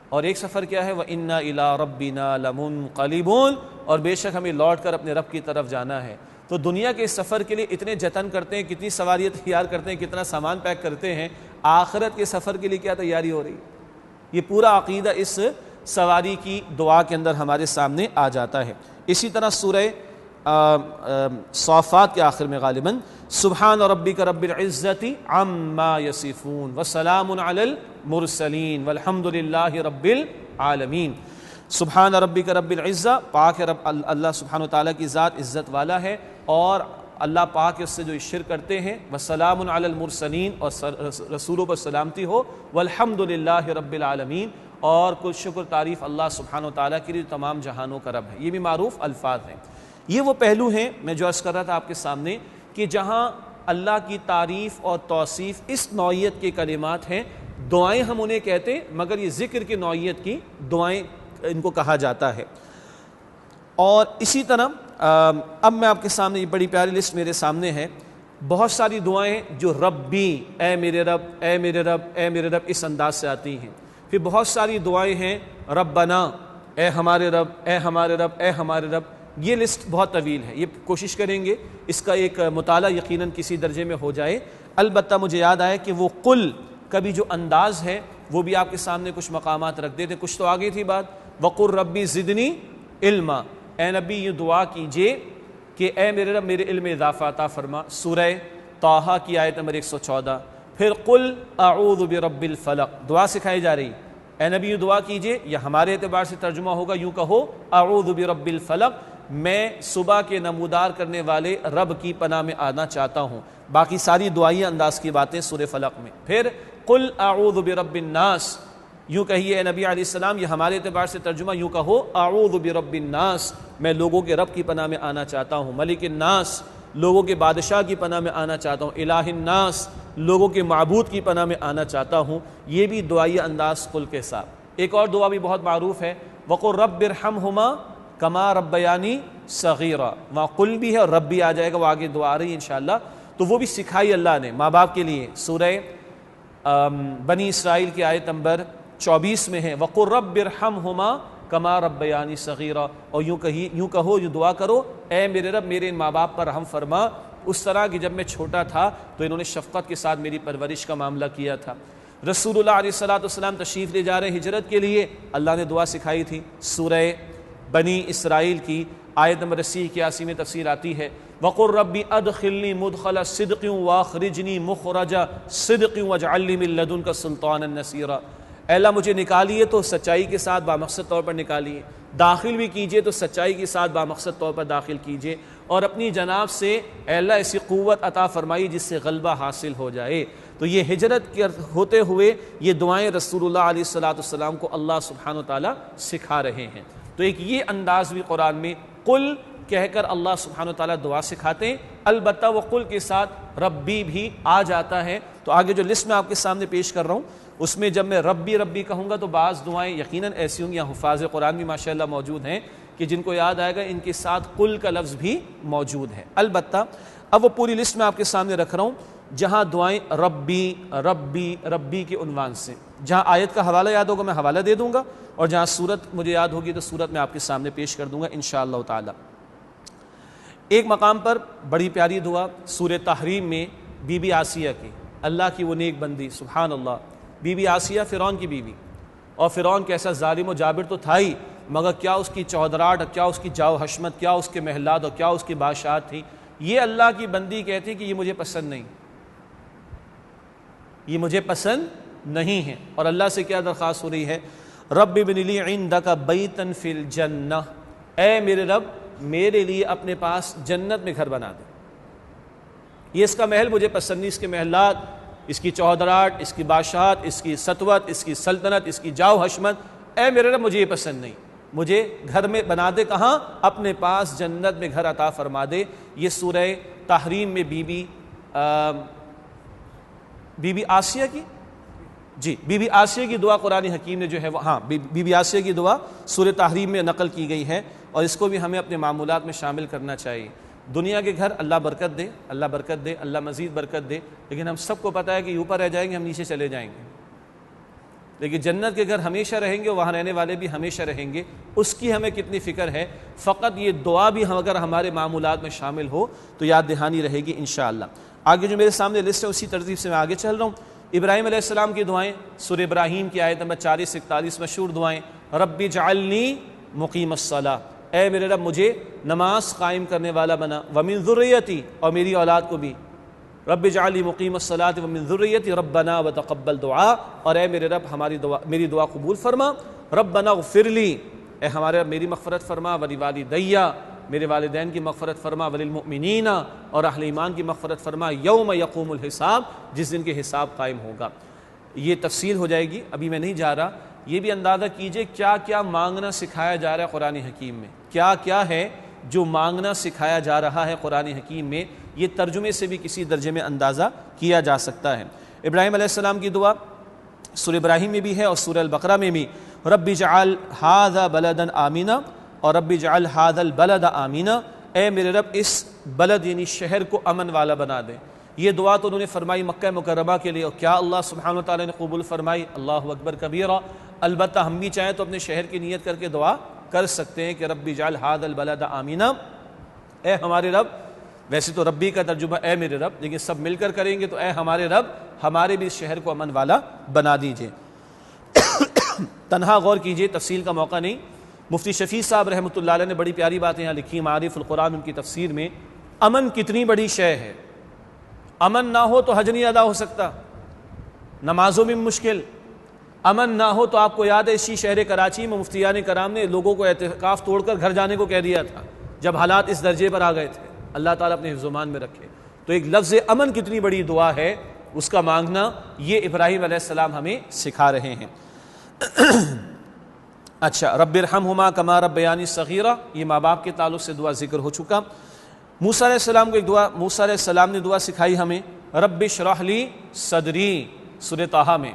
S1: اور ایک سفر کیا ہے، وَإِنَّا إِلَىٰ رَبِّنَا لَمُنْقَلِبُونَ، اور بے شک ہمیں لوٹ کر اپنے رب کی طرف جانا ہے۔ تو دنیا کے اس سفر کے لیے اتنے جتن کرتے ہیں، کتنی سواریاں تیار کرتے ہیں، کتنا سامان پیک کرتے ہیں، آخرت کے سفر کے لیے کیا تیاری ہو رہی ہے؟ یہ پورا عقیدہ اس سواری کی دعا کے اندر ہمارے سامنے آ جاتا ہے۔ اسی طرح سورہ صافات کے آخر میں غالباً سبحان ربک رب العزت عما یصفون وسلام علی المرسلین والحمد للہ رب العالمین، سبحان ربک رب العزہ، پاک ہے رب اللہ سبحانہ وتعالیٰ کی ذات عزت والا ہے، اور اللہ پاک اس سے جو شرک کرتے ہیں، وسلام علی المرسلین، اور رسولوں پر سلامتی ہو، والحمد للہ رب العالمین، اور کل شکر تعریف اللہ سبحانہ وتعالیٰ کے لیے تمام جہانوں کا رب ہے۔ یہ بھی معروف الفاظ ہیں۔ یہ وہ پہلو ہیں میں جو عرض کر رہا تھا آپ کے سامنے کہ جہاں اللہ کی تعریف اور توصیف اس نوعیت کے کلمات ہیں، دعائیں ہم انہیں کہتے ہیں، مگر یہ ذکر کی نوعیت کی دعائیں ان کو کہا جاتا ہے۔ اور اسی طرح اب میں آپ کے سامنے، یہ بڑی پیاری لسٹ میرے سامنے ہے، بہت ساری دعائیں جو ربی، اے میرے رب، اے میرے رب، اے میرے رب، اس انداز سے آتی ہیں۔ پھر بہت ساری دعائیں ہیں ربنا، اے ہمارے رب، اے ہمارے رب، اے ہمارے رب۔ یہ لسٹ بہت طویل ہے، یہ کوشش کریں گے اس کا ایک مطالعہ یقیناً کسی درجے میں ہو جائے۔ البتہ مجھے یاد آیا کہ وہ قل کا بھی جو انداز ہے وہ بھی آپ کے سامنے کچھ مقامات رکھ دیتے، کچھ تو آگے تھی بات، وقل ربی زدنی علما، اے نبی یہ دعا کیجئے کہ اے میرے رب میرے علم اضافہ عطا فرما، سورہ طٰہٰ کی آیت نمبر 114۔ پھر قل اعوذ برب الفلق، دعا سکھائی جا رہی، اے نبی یہ دعا کیجئے، یا ہمارے اعتبار سے ترجمہ ہوگا یوں کہو، اعوذ برب الفلق، میں صبح کے نمودار کرنے والے رب کی پناہ میں آنا چاہتا ہوں۔ باقی ساری دعائیں انداز کی باتیں سورہ فلق میں۔ پھر قل اعوذ برب الناس، یوں کہیے اے نبی علیہ السلام، یہ ہمارے اعتبار سے ترجمہ یوں کہو اعوذ برب الناس، میں لوگوں کے رب کی پناہ میں آنا چاہتا ہوں، ملک الناس، لوگوں کے بادشاہ کی پناہ میں آنا چاہتا ہوں، الہ الناس، لوگوں کے معبود کی پناہ میں آنا چاہتا ہوں۔ یہ بھی دعائی انداز قل کے ساتھ۔ ایک اور دعا بھی بہت معروف ہے، وقل رب ارحمہما کما ربیانی صغیرا، وہاں قل بھی ہے اور رب بھی آ جائے گا، وہ آگے دعا آ رہی ہے انشاءاللہ، تو وہ بھی سکھائی اللہ نے ماں باپ کے لیے۔ سورہ بنی اسرائیل کی آیت نمبر 24 میں ہے وقل رب ارحمہما کما ربیانی صغیرا، اور یوں کہو، یوں دعا کرو، اے میرے رب میرے ان ماں باپ پر رحم فرما، اس طرح کہ جب میں چھوٹا تھا تو انہوں نے شفقت کے ساتھ میری پرورش کا معاملہ کیا تھا۔ رسول اللہ علیہ السلام تشریف لے جا رہے ہیں ہجرت کے لیے، اللہ نے دعا سکھائی تھی۔ سورہ بنی اسرائیل کی آیت نمبر 80-81 میں تفسیر آتی ہے وقل رب ادخلنی مدخل صدق واخرجنی مخرج صدق واجعل لی من لدنک سلطانا نصیرا، اے اللہ مجھے نکالیے تو سچائی کے ساتھ بامقصد طور پر نکالیے، داخل بھی کیجئے تو سچائی کے ساتھ بامقصد طور پر داخل کیجئے، اور اپنی جناب سے اے اللہ ایسی قوت عطا فرمائی جس سے غلبہ حاصل ہو جائے۔ تو یہ ہجرت ہوتے ہوئے یہ دعائیں رسول اللہ علیہ السلام کو اللہ سبحانہ وتعالیٰ سکھا رہے ہیں۔ تو ایک یہ انداز بھی قرآن میں قل کہہ کر اللہ سبحانہ وتعالیٰ دعا سکھاتے ہیں، البتہ وہ قل کے ساتھ ربی بھی آ جاتا ہے۔ تو آگے جو لسٹ میں آپ کے سامنے پیش کر رہا ہوں اس میں جب میں ربی کہوں گا تو بعض دعائیں یقیناً ایسی ہوں گی، یہاں حفاظ قرآن بھی ماشاءاللہ موجود ہیں کہ جن کو یاد آئے گا ان کے ساتھ قل کا لفظ بھی موجود ہے۔ البتہ اب وہ پوری لسٹ میں آپ کے سامنے رکھ رہا ہوں جہاں دعائیں ربی کے عنوان سے، جہاں آیت کا حوالہ یاد ہوگا میں حوالہ دے دوں گا، اور جہاں سورت مجھے یاد ہوگی تو سورت میں آپ کے سامنے پیش کر دوں گا انشاءاللہ تعالی۔ ایک مقام پر بڑی پیاری دعا سورہ تحریم میں بی بی آسیہ کی، اللہ کی وہ نیک بندی، سبحان اللہ، بی بی آسیہ فرعون کی بیوی، اور فرعون کیسا ظالم و جابر تو تھا ہی، مگر کیا اس کی چودراہٹ، کیا اس کی جاؤ حشمت، کیا اس کے محلات اور کیا اس کی بادشاہت تھی۔ یہ اللہ کی بندی کہتی کہ یہ مجھے پسند نہیں، یہ مجھے پسند نہیں ہے، اور اللہ سے کیا درخواست ہو رہی ہے، رب ابن لی عندک بیتا فی الجنہ، اے میرے رب میرے لیے اپنے پاس جنت میں گھر بنا دے، یہ اس کا محل مجھے پسند نہیں، اس کے محلات، اس کی چودراہٹ، اس کی بادشاہت، اس کی سطوت، اس کی سلطنت، اس کی جاؤ حشمت، اے میرے رب مجھے یہ پسند نہیں، مجھے گھر میں بنا دے، کہاں؟ اپنے پاس جنت میں گھر عطا فرما دے۔ یہ سورہ تحریم میں بی بی آسیہ کی بی بی آسیہ کی دعا قرآن حکیم نے جو ہے بی بی آسیہ کی دعا سورہ تحریم میں نقل کی گئی ہے، اور اس کو بھی ہمیں اپنے معمولات میں شامل کرنا چاہیے۔ دنیا کے گھر اللہ برکت دے، اللہ برکت دے، اللہ مزید برکت دے، لیکن ہم سب کو پتہ ہے کہ اوپر رہ جائیں گے، ہم نیچے چلے جائیں گے، لیکن جنت کے گھر ہمیشہ رہیں گے، وہاں رہنے والے بھی ہمیشہ رہیں گے، اس کی ہمیں کتنی فکر ہے۔ فقط یہ دعا بھی اگر ہمارے معمولات میں شامل ہو تو یاد دہانی رہے گی انشاءاللہ۔ آگے جو میرے سامنے لسٹ ہے اسی ترتیب سے میں آگے چل رہا ہوں۔ ابراہیم علیہ السلام کی دعائیں، سورہ ابراہیم کی آیت نمبر 40-41 مشہور دعائیں، رب اجعلنی مقیم الصلاۃ، اے میرے رب مجھے نماز قائم کرنے والا بنا، ومن ذریتی، اور میری اولاد کو بھی، رب اجعلنی مقیم الصلاۃ ومن ذریتی ربنا وتقبل دعا، اور اے میرے رب میری دعا قبول فرما، ربنا اغفر لی، اے ہمارے رب میری مغفرت فرما، ولوالدی، میرے والدین کی مغفرت فرما، وللمؤمنین، اور اہل ایمان کی مغفرت فرما، یوم یقوم الحساب، جس دن کے حساب قائم ہوگا۔ یہ تفصیل ہو جائے گی، ابھی میں نہیں جا رہا۔ یہ بھی اندازہ کیجئے کیا کیا مانگنا سکھایا جا رہا ہے قرآن حکیم میں، کیا کیا ہے جو مانگنا سکھایا جا رہا ہے قرآن حکیم میں، یہ ترجمے سے بھی کسی درجے میں اندازہ کیا جا سکتا ہے۔ ابراہیم علیہ السلام کی دعا سورہ ابراہیم میں بھی ہے اور سورہ البقرہ میں بھی، رب اجعل ھذا بلدا آمنا، اور رب اجعل ھذا البلد آمنا، اے میرے رب اس بلد یعنی شہر کو امن والا بنا دے۔ یہ دعا تو انہوں نے فرمائی مکہ مکرمہ کے لیے، اور کیا اللہ سبحانہ وتعالی نے قبول فرمائی، اللہ اکبر کبیرہ۔ البتہ ہم بھی چاہیں تو اپنے شہر کی نیت کر کے دعا کر سکتے ہیں کہ رب اجعل ھذا البلد آمنا، اے ہمارے رب، ویسے تو ربی کا ترجمہ اے میرے رب، لیکن سب مل کر کریں گے تو اے ہمارے رب ہمارے بھی اس شہر کو امن والا بنا دیجئے۔ تنہا غور کیجئے، تفصیل کا موقع نہیں، مفتی شفیع صاحب رحمۃ اللہ علیہ نے بڑی پیاری باتیں یہاں لکھی، معارف القرآن ان کی تفسیر میں، امن کتنی بڑی شے ہے، امن نہ ہو تو حج نہیں ادا ہو سکتا، نمازوں میں مشکل، امن نہ ہو تو آپ کو یاد ہے اسی شہر کراچی میں مفتیان کرام نے لوگوں کو اعتکاف توڑ کر گھر جانے کو کہہ دیا تھا جب حالات اس درجے پر آ گئے تھے۔ اللہ تعالیٰ اپنے حفظ و امان میں رکھے۔ تو ایک لفظ امن کتنی بڑی دعا ہے، اس کا مانگنا، یہ ابراہیم علیہ السلام ہمیں سکھا رہے ہیں۔ اچھا، رب ارحمہما کما ربیانی صغیرہ، یہ ماں باپ کے تعلق سے دعا ذکر ہو چکا۔ موسیٰ علیہ السلام کو ایک دعا، موسیٰ علیہ السلام نے دعا سکھائی ہمیں، رب اشرح لی صدری، سورہ طٰہٰ میں،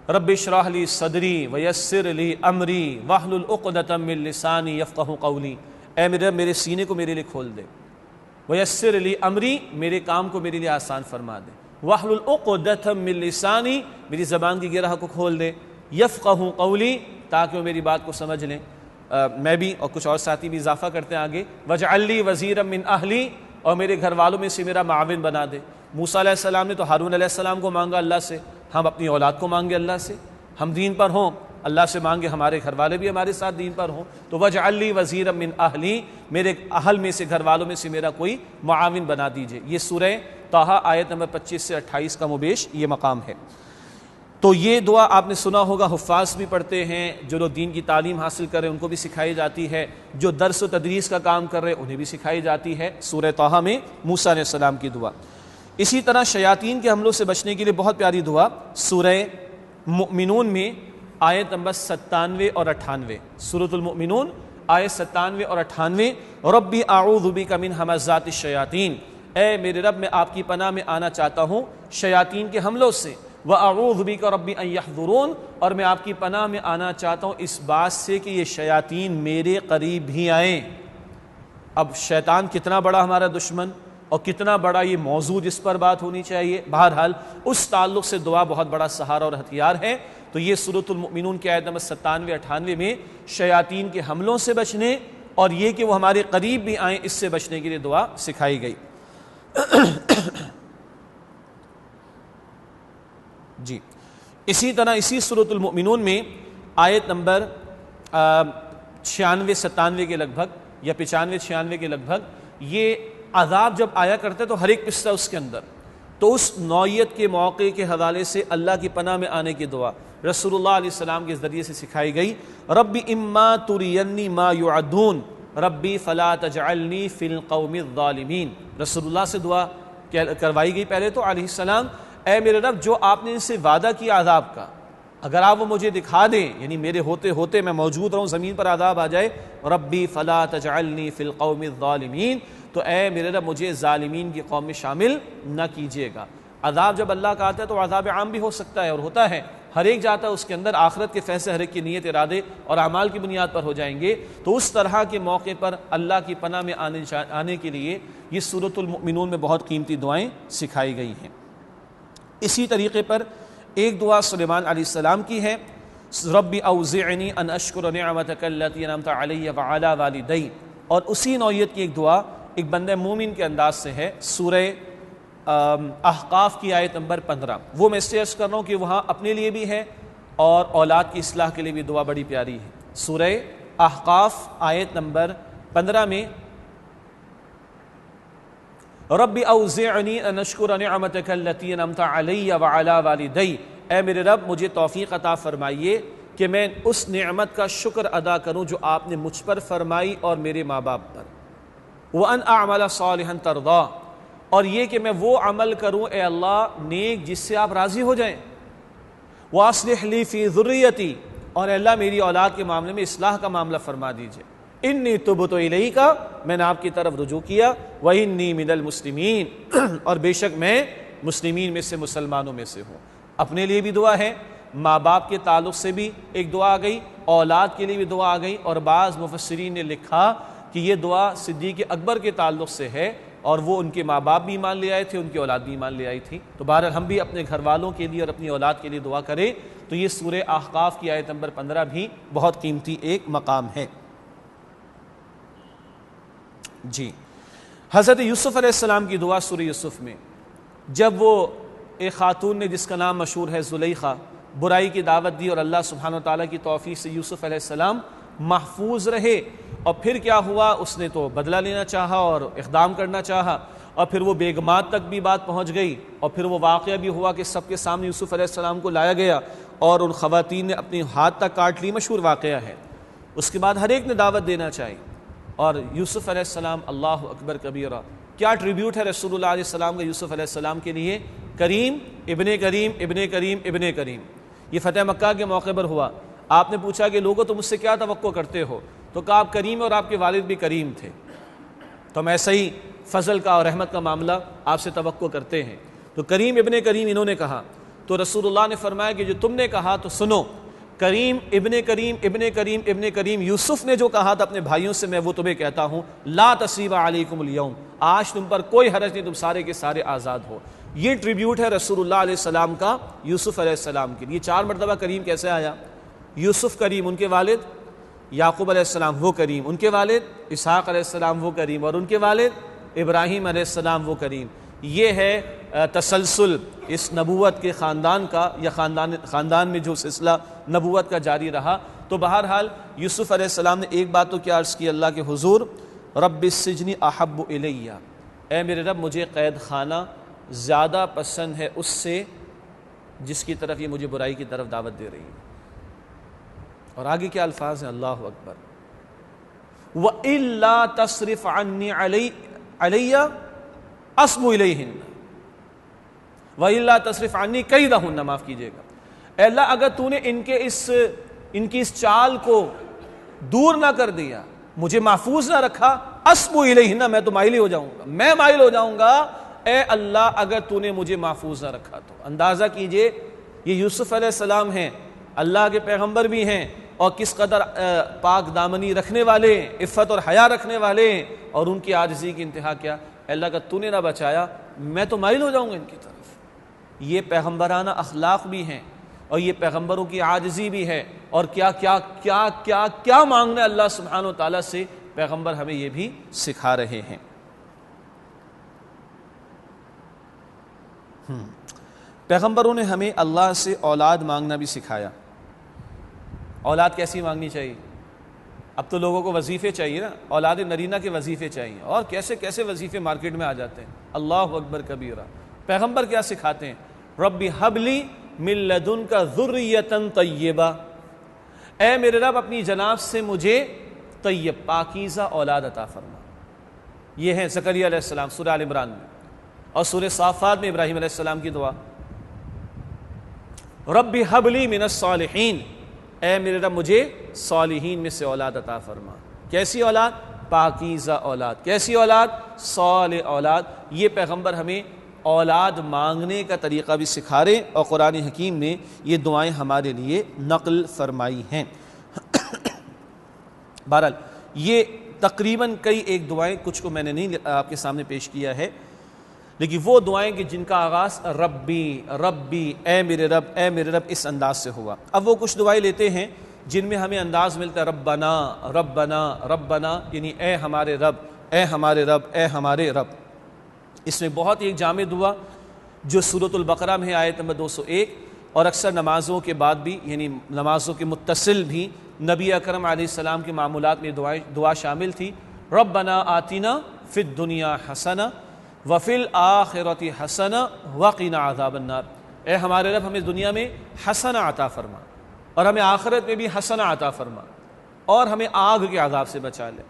S1: رب اشرح لی صدری ویسر لی امری واحلل عقدۃ من لسانی یفقہوا قولی، اے میرے رب میرے سینے کو میرے لیے کھول دے، ویسر لی امری، میرے کام کو میرے لیے آسان فرما دے، واحلل عقدۃ من لسانی، میری زبان کی گرہ کو کھول دے، یفقہوا قولی، تاکہ وہ میری بات کو سمجھ لیں۔ میں بھی اور کچھ اور ساتھی بھی اضافہ کرتے ہیں آگے، وجعل لی وزیرا من اہلی، اور میرے گھر والوں میں سے میرا معاون بنا دے۔ موسیٰ علیہ السلام نے تو ہارون علیہ السلام کو مانگا اللہ سے، ہم اپنی اولاد کو مانگے اللہ سے، ہم دین پر ہوں، اللہ سے مانگے ہمارے گھر والے بھی ہمارے ساتھ دین پر ہوں۔ تو وجعل لی وزیرا من اہلی، میرے اہل میں سے، گھر والوں میں سے میرا کوئی معاون بنا دیجئے۔ یہ سورہ طٰہٰ آیت نمبر 25 سے 28 کا مبیش یہ مقام ہے۔ تو یہ دعا آپ نے سنا ہوگا، حفاظ بھی پڑھتے ہیں، جو لوگ دین کی تعلیم حاصل کر رہے ہیں ان کو بھی سکھائی جاتی ہے، جو درس و تدریس کا کام کر رہے ہیں انہیں بھی سکھائی جاتی ہے، سورہ طٰہٰ میں موسیٰ علیہ السلام کی دعا۔ اسی طرح شیاطین کے حملوں سے بچنے کے لیے بہت پیاری دعا، سورہ مؤمنون میں آیت نمبر 97 اور 98، سورۃ المؤمنون آیت 97 اور 98، ربی اعوذ بک من ہمزات الشیاطین، اے میرے رب میں آپ کی پناہ میں آنا چاہتا ہوں شیاطین کے حملوں سے، وَأَعُوذُ بِكَ رَبِّ أَن يَحْضُرُونَ، اور میں آپ کی پناہ میں آنا چاہتا ہوں اس بات سے کہ یہ شیاطین میرے قریب بھی آئیں۔ اب شیطان کتنا بڑا ہمارا دشمن اور کتنا بڑا یہ موضوع جس پر بات ہونی چاہیے، بہرحال اس تعلق سے دعا بہت بڑا سہارا اور ہتھیار ہے۔ تو یہ سورۃ المؤمنون کی آیت نمبر 97-98 میں شیاطین کے حملوں سے بچنے اور یہ کہ وہ ہمارے قریب بھی آئیں، اس سے بچنے کے لیے دعا سکھائی گئی۔ جی، اسی طرح اسی سورۃ المؤمنون میں آیت نمبر 96-97 کے لگ بھگ یا 95-96 کے لگ بھگ، یہ عذاب جب آیا کرتے تو ہر ایک قصہ اس کے اندر، تو اس نوعیت کے موقع کے حوالے سے اللہ کی پناہ میں آنے کی دعا رسول اللہ علیہ السلام کے ذریعے سے سکھائی گئی، ربی اما ترینی ما یعدون ربی فلا تجعلنی فی القوم الظالمین، رسول اللہ سے دعا کروائی گئی پہلے تو علیہ السلام، اے میرے رب جو آپ نے ان سے وعدہ کیا عذاب کا، اگر آپ وہ مجھے دکھا دیں، یعنی میرے ہوتے ہوتے میں موجود رہوں زمین پر عذاب آ جائے، ربی فلا تجعلنی فی القوم الظالمین، تو اے میرے رب مجھے ظالمین کی قوم میں شامل نہ کیجیے گا۔ عذاب جب اللہ کا آتا ہے تو عذاب عام بھی ہو سکتا ہے اور ہوتا ہے، ہر ایک جاتا ہے، اس کے اندر آخرت کے فیصلے ہر ایک کی نیت، ارادے اور اعمال کی بنیاد پر ہو جائیں گے۔ تو اس طرح کے موقع پر اللہ کی پناہ میں آنے کے لیے یہ سورۃ المؤمنون میں بہت قیمتی دعائیں سکھائی گئی ہیں۔ اسی طریقے پر ایک دعا سلیمان علیہ السلام کی ہے، رب اوزعنی ان اشکر نعمتک التی انعمت علی وعلی والدی، اور اسی نوعیت کی ایک دعا ایک بندہ مومن کے انداز سے ہے، سورہ احقاف کی آیت نمبر 15، وہ میں اس سے عرض کر رہا ہوں کہ وہاں اپنے لیے بھی ہے اور اولاد کی اصلاح کے لیے بھی دعا بڑی پیاری ہے۔ سورہ احقاف آیت نمبر 15 میں رب اوزعنی ان اشکر نعمتک التی انعمت علی وعلی والدی، اے میرے رب مجھے توفیق عطا فرمائیے کہ میں اس نعمت کا شکر ادا کروں جو آپ نے مجھ پر فرمائی اور میرے ماں باپ پر، وَأَنْ أَعْمَلَ صَالِحًا تَرْضَىٰ، اور یہ کہ میں وہ عمل کروں اے اللہ نیک جس سے آپ راضی ہو جائیں، وَأَصْلِحْ لِي فِي ذُرِّيَّتِي، اور اے اللہ میری اولاد کے معاملے میں اصلاح کا معاملہ فرما دیجئے، انی تبت الیک، میں نے آپ کی طرف رجوع کیا، وَإِنِّي مِنَ الْمُسْلِمِينَ، اور بے شک میں مسلمین میں سے، مسلمانوں میں سے ہوں۔ اپنے لیے بھی دعا ہے، ماں باپ کے تعلق سے بھی ایک دعا آ گئی، اولاد کے لیے بھی دعا آ گئی، اور بعض مفسرین نے لکھا کہ یہ دعا صدیق اکبر کے تعلق سے ہے، اور وہ ان کے ماں باپ بھی ایمان لے آئے تھے، ان کی اولاد بھی ایمان لے آئی تھی۔ تو بہرحال ہم بھی اپنے گھر والوں کے لیے اور اپنی اولاد کے لیے دعا کریں۔ تو یہ سورہ احقاف کی آیت نمبر 15 بھی بہت قیمتی ایک مقام ہے۔ جی، حضرت یوسف علیہ السلام کی دعا سورہ یوسف میں، جب وہ ایک خاتون نے جس کا نام مشہور ہے زلیخا، برائی کی دعوت دی اور اللہ سبحانہ وتعالیٰ کی توفیق سے یوسف علیہ السلام محفوظ رہے، اور پھر کیا ہوا، اس نے تو بدلہ لینا چاہا اور اقدام کرنا چاہا، اور پھر وہ بیگمات تک بھی بات پہنچ گئی، اور پھر وہ واقعہ بھی ہوا کہ سب کے سامنے یوسف علیہ السلام کو لایا گیا اور ان خواتین نے اپنی ہاتھ تک کاٹ لی، مشہور واقعہ ہے۔ اس کے بعد ہر ایک نے دعوت دینا چاہی، اور یوسف علیہ السلام، اللہ اکبر کبیرہ، کیا ٹریبیوٹ ہے رسول اللہ علیہ السلام کا یوسف علیہ السلام کے لیے، کریم ابن کریم ابن کریم ابن کریم۔ یہ فتح مکہ کے موقع پر ہوا، آپ نے پوچھا کہ لوگوں تم مجھ سے کیا توقع کرتے ہو؟ تو کہا آپ کریم اور آپ کے والد بھی کریم تھے، تو ہم ایسا ہی فضل کا اور رحمت کا معاملہ آپ سے توقع کرتے ہیں۔ تو کریم ابن کریم انہوں نے کہا، تو رسول اللہ نے فرمایا کہ جو تم نے کہا تو سنو، کریم ابن کریم ابن کریم ابن کریم یوسف نے جو کہا تھا اپنے بھائیوں سے، میں وہ تمہیں کہتا ہوں، لا تصریب علیکم اليوم، آج تم پر کوئی حرج نہیں، تم سارے کے سارے آزاد ہو۔ یہ ٹریبیوٹ ہے رسول اللہ علیہ السلام کا یوسف علیہ السلام کے لیے۔ 4 مرتبہ کریم کیسے آیا؟ یوسف کریم، ان کے والد یعقوب علیہ السلام وہ کریم، ان کے والد اسحاق علیہ السلام وہ کریم، اور ان کے والد ابراہیم علیہ السلام وہ کریم۔ یہ ہے تسلسل اس نبوت کے خاندان کا، یا خاندان میں جو سلسلہ نبوت کا جاری رہا۔ تو بہرحال یوسف علیہ السلام نے ایک بات تو کیا عرض کی اللہ کے حضور، رب السجن احب الیہ، اے میرے رب مجھے قید خانہ زیادہ پسند ہے اس سے جس کی طرف یہ مجھے برائی کی طرف دعوت دے رہی ہے۔ اور آگے کیا الفاظ ہیں، اللہ اکبر، وَإِلَّا تَصْرِفْ عَنِّي عَلَيَّ أَصْبُ إِلَيْهِنَّ وَإِلَّا تَصْرِفْ عَنِّي كَيْدَهُنَّ، معاف کیجئے گا، اے اللہ اگر تو نے ان کی اس چال کو دور نہ کر دیا، مجھے محفوظ نہ رکھا، أَصْبُ إِلَيْهِنَّ، میں تو مائل ہی ہو جاؤں گا، میں مائل ہو جاؤں گا، اے اللہ اگر تو نے مجھے محفوظ نہ رکھا تو۔ اندازہ کیجئے یہ یوسف علیہ السلام ہیں، اللہ کے پیغمبر بھی ہیں، اور کس قدر پاک دامنی رکھنے والے ہیں، عفت اور حیا رکھنے والے ہیں، اور ان کی عاجزی کی انتہا کیا، اللہ کا تو نے نہ بچایا میں تو مائل ہو جاؤں گا ان کی طرف۔ یہ پیغمبرانہ اخلاق بھی ہیں، اور یہ پیغمبروں کی عاجزی بھی ہے، اور کیا کیا کیا کیا کیا مانگنا ہے اللہ سبحانہ و تعالیٰ سے، پیغمبر ہمیں یہ بھی سکھا رہے ہیں۔ پیغمبروں نے ہمیں اللہ سے اولاد مانگنا بھی سکھایا۔ اولاد کیسی مانگنی چاہیے؟ اب تو لوگوں کو وظیفے چاہیے نا، اولاد نرینہ کے وظیفے چاہیے، اور کیسے کیسے وظیفے مارکیٹ میں آ جاتے ہیں، اللہ اکبر کبیرہ۔ پیغمبر کیا سکھاتے ہیں؟ رب ہب لی من لدنک ذریۃ طیبہ، اے میرے رب اپنی جناب سے مجھے طیب پاکیزہ اولاد عطا فرما۔ یہ ہے زکریا علیہ السلام سورہ آل عمران میں، اور سورہ صافات میں ابراہیم علیہ السلام کی دعا، رب ہب لی من الصالحین، اے میرے رب مجھے صالحین میں سے اولاد عطا فرما۔ کیسی اولاد؟ پاکیزہ اولاد۔ کیسی اولاد؟ صالح اولاد۔ یہ پیغمبر ہمیں اولاد مانگنے کا طریقہ بھی سکھا رہے، اور قرآن حکیم نے یہ دعائیں ہمارے لیے نقل فرمائی ہیں۔ بہرحال یہ تقریباً کئی ایک دعائیں، کچھ کو میں نے نہیں آپ کے سامنے پیش کیا ہے، لیکن وہ دعائیں کہ جن کا آغاز ربی ربی، اے میرے رب اے میرے رب، اس انداز سے ہوا۔ اب وہ کچھ دعائیں لیتے ہیں جن میں ہمیں انداز ملتا ہے ربنا ربنا ربنا، یعنی اے ہمارے رب اے ہمارے رب اے ہمارے رب۔ اس میں بہت ایک جامع دعا جو سورۃ البقرہ میں ہے، آیت نمبر 201، اور اکثر نمازوں کے بعد بھی، یعنی نمازوں کے متصل بھی نبی اکرم علیہ السلام کے معمولات میں دعا شامل تھی، ربنا آتنا فی الدنیا حسنہ وفی الآخرۃ حسنہ وقنا عذاب النار، اے ہمارے رب ہمیں دنیا میں حسنہ عطا فرما، اور ہمیں آخرت میں بھی حسنہ عطا فرما، اور ہمیں آگ کے عذاب سے بچا لے۔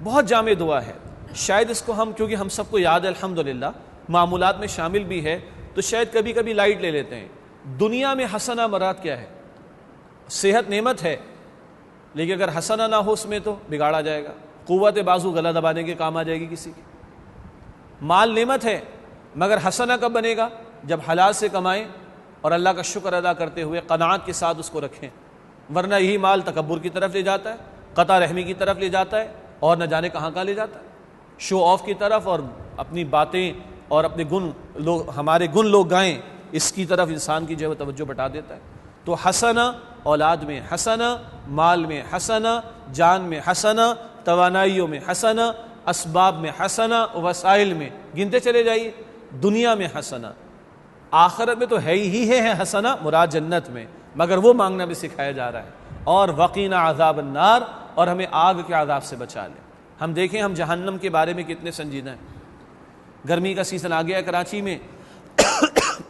S1: بہت جامع دعا ہے، شاید اس کو ہم، کیونکہ ہم سب کو یاد ہے الحمدللہ، معمولات میں شامل بھی ہے، تو شاید کبھی کبھی لائٹ لے لیتے ہیں۔ دنیا میں حسنہ مراد کیا ہے؟ صحت نعمت ہے، لیکن اگر حسنہ نہ ہو اس میں تو بگاڑا جائے گا، قوت بازو گلا دبانے کے کام آ جائے گی کسی کی۔ مال نعمت ہے، مگر حسنہ کب بنے گا؟ جب حلال سے کمائیں اور اللہ کا شکر ادا کرتے ہوئے قناعت کے ساتھ اس کو رکھیں، ورنہ یہی مال تکبر کی طرف لے جاتا ہے، قطع رحمی کی طرف لے جاتا ہے، اور نہ جانے کہاں لے جاتا ہے، شو آف کی طرف، اور اپنی باتیں اور اپنے گن ہمارے گن لوگ گائیں، اس کی طرف انسان کی جو ہے توجہ بٹا دیتا ہے۔ تو حسنہ، اولاد میں حسنہ، مال میں حسنہ، جان میں حسنہ، توانائیوں میں حسنہ، اسباب میں حسنہ، وسائل میں گنتے چلے جائیے، دنیا میں حسنہ، آخرت میں تو ہے ہی ہے حسنہ، مراد جنت میں، مگر وہ مانگنا بھی سکھایا جا رہا ہے، اور وقینا عذاب النار، اور ہمیں آگ کے عذاب سے بچا لے۔ ہم دیکھیں ہم جہنم کے بارے میں کتنے سنجیدہ ہیں۔ گرمی کا سیزن آ گیا ہے، کراچی میں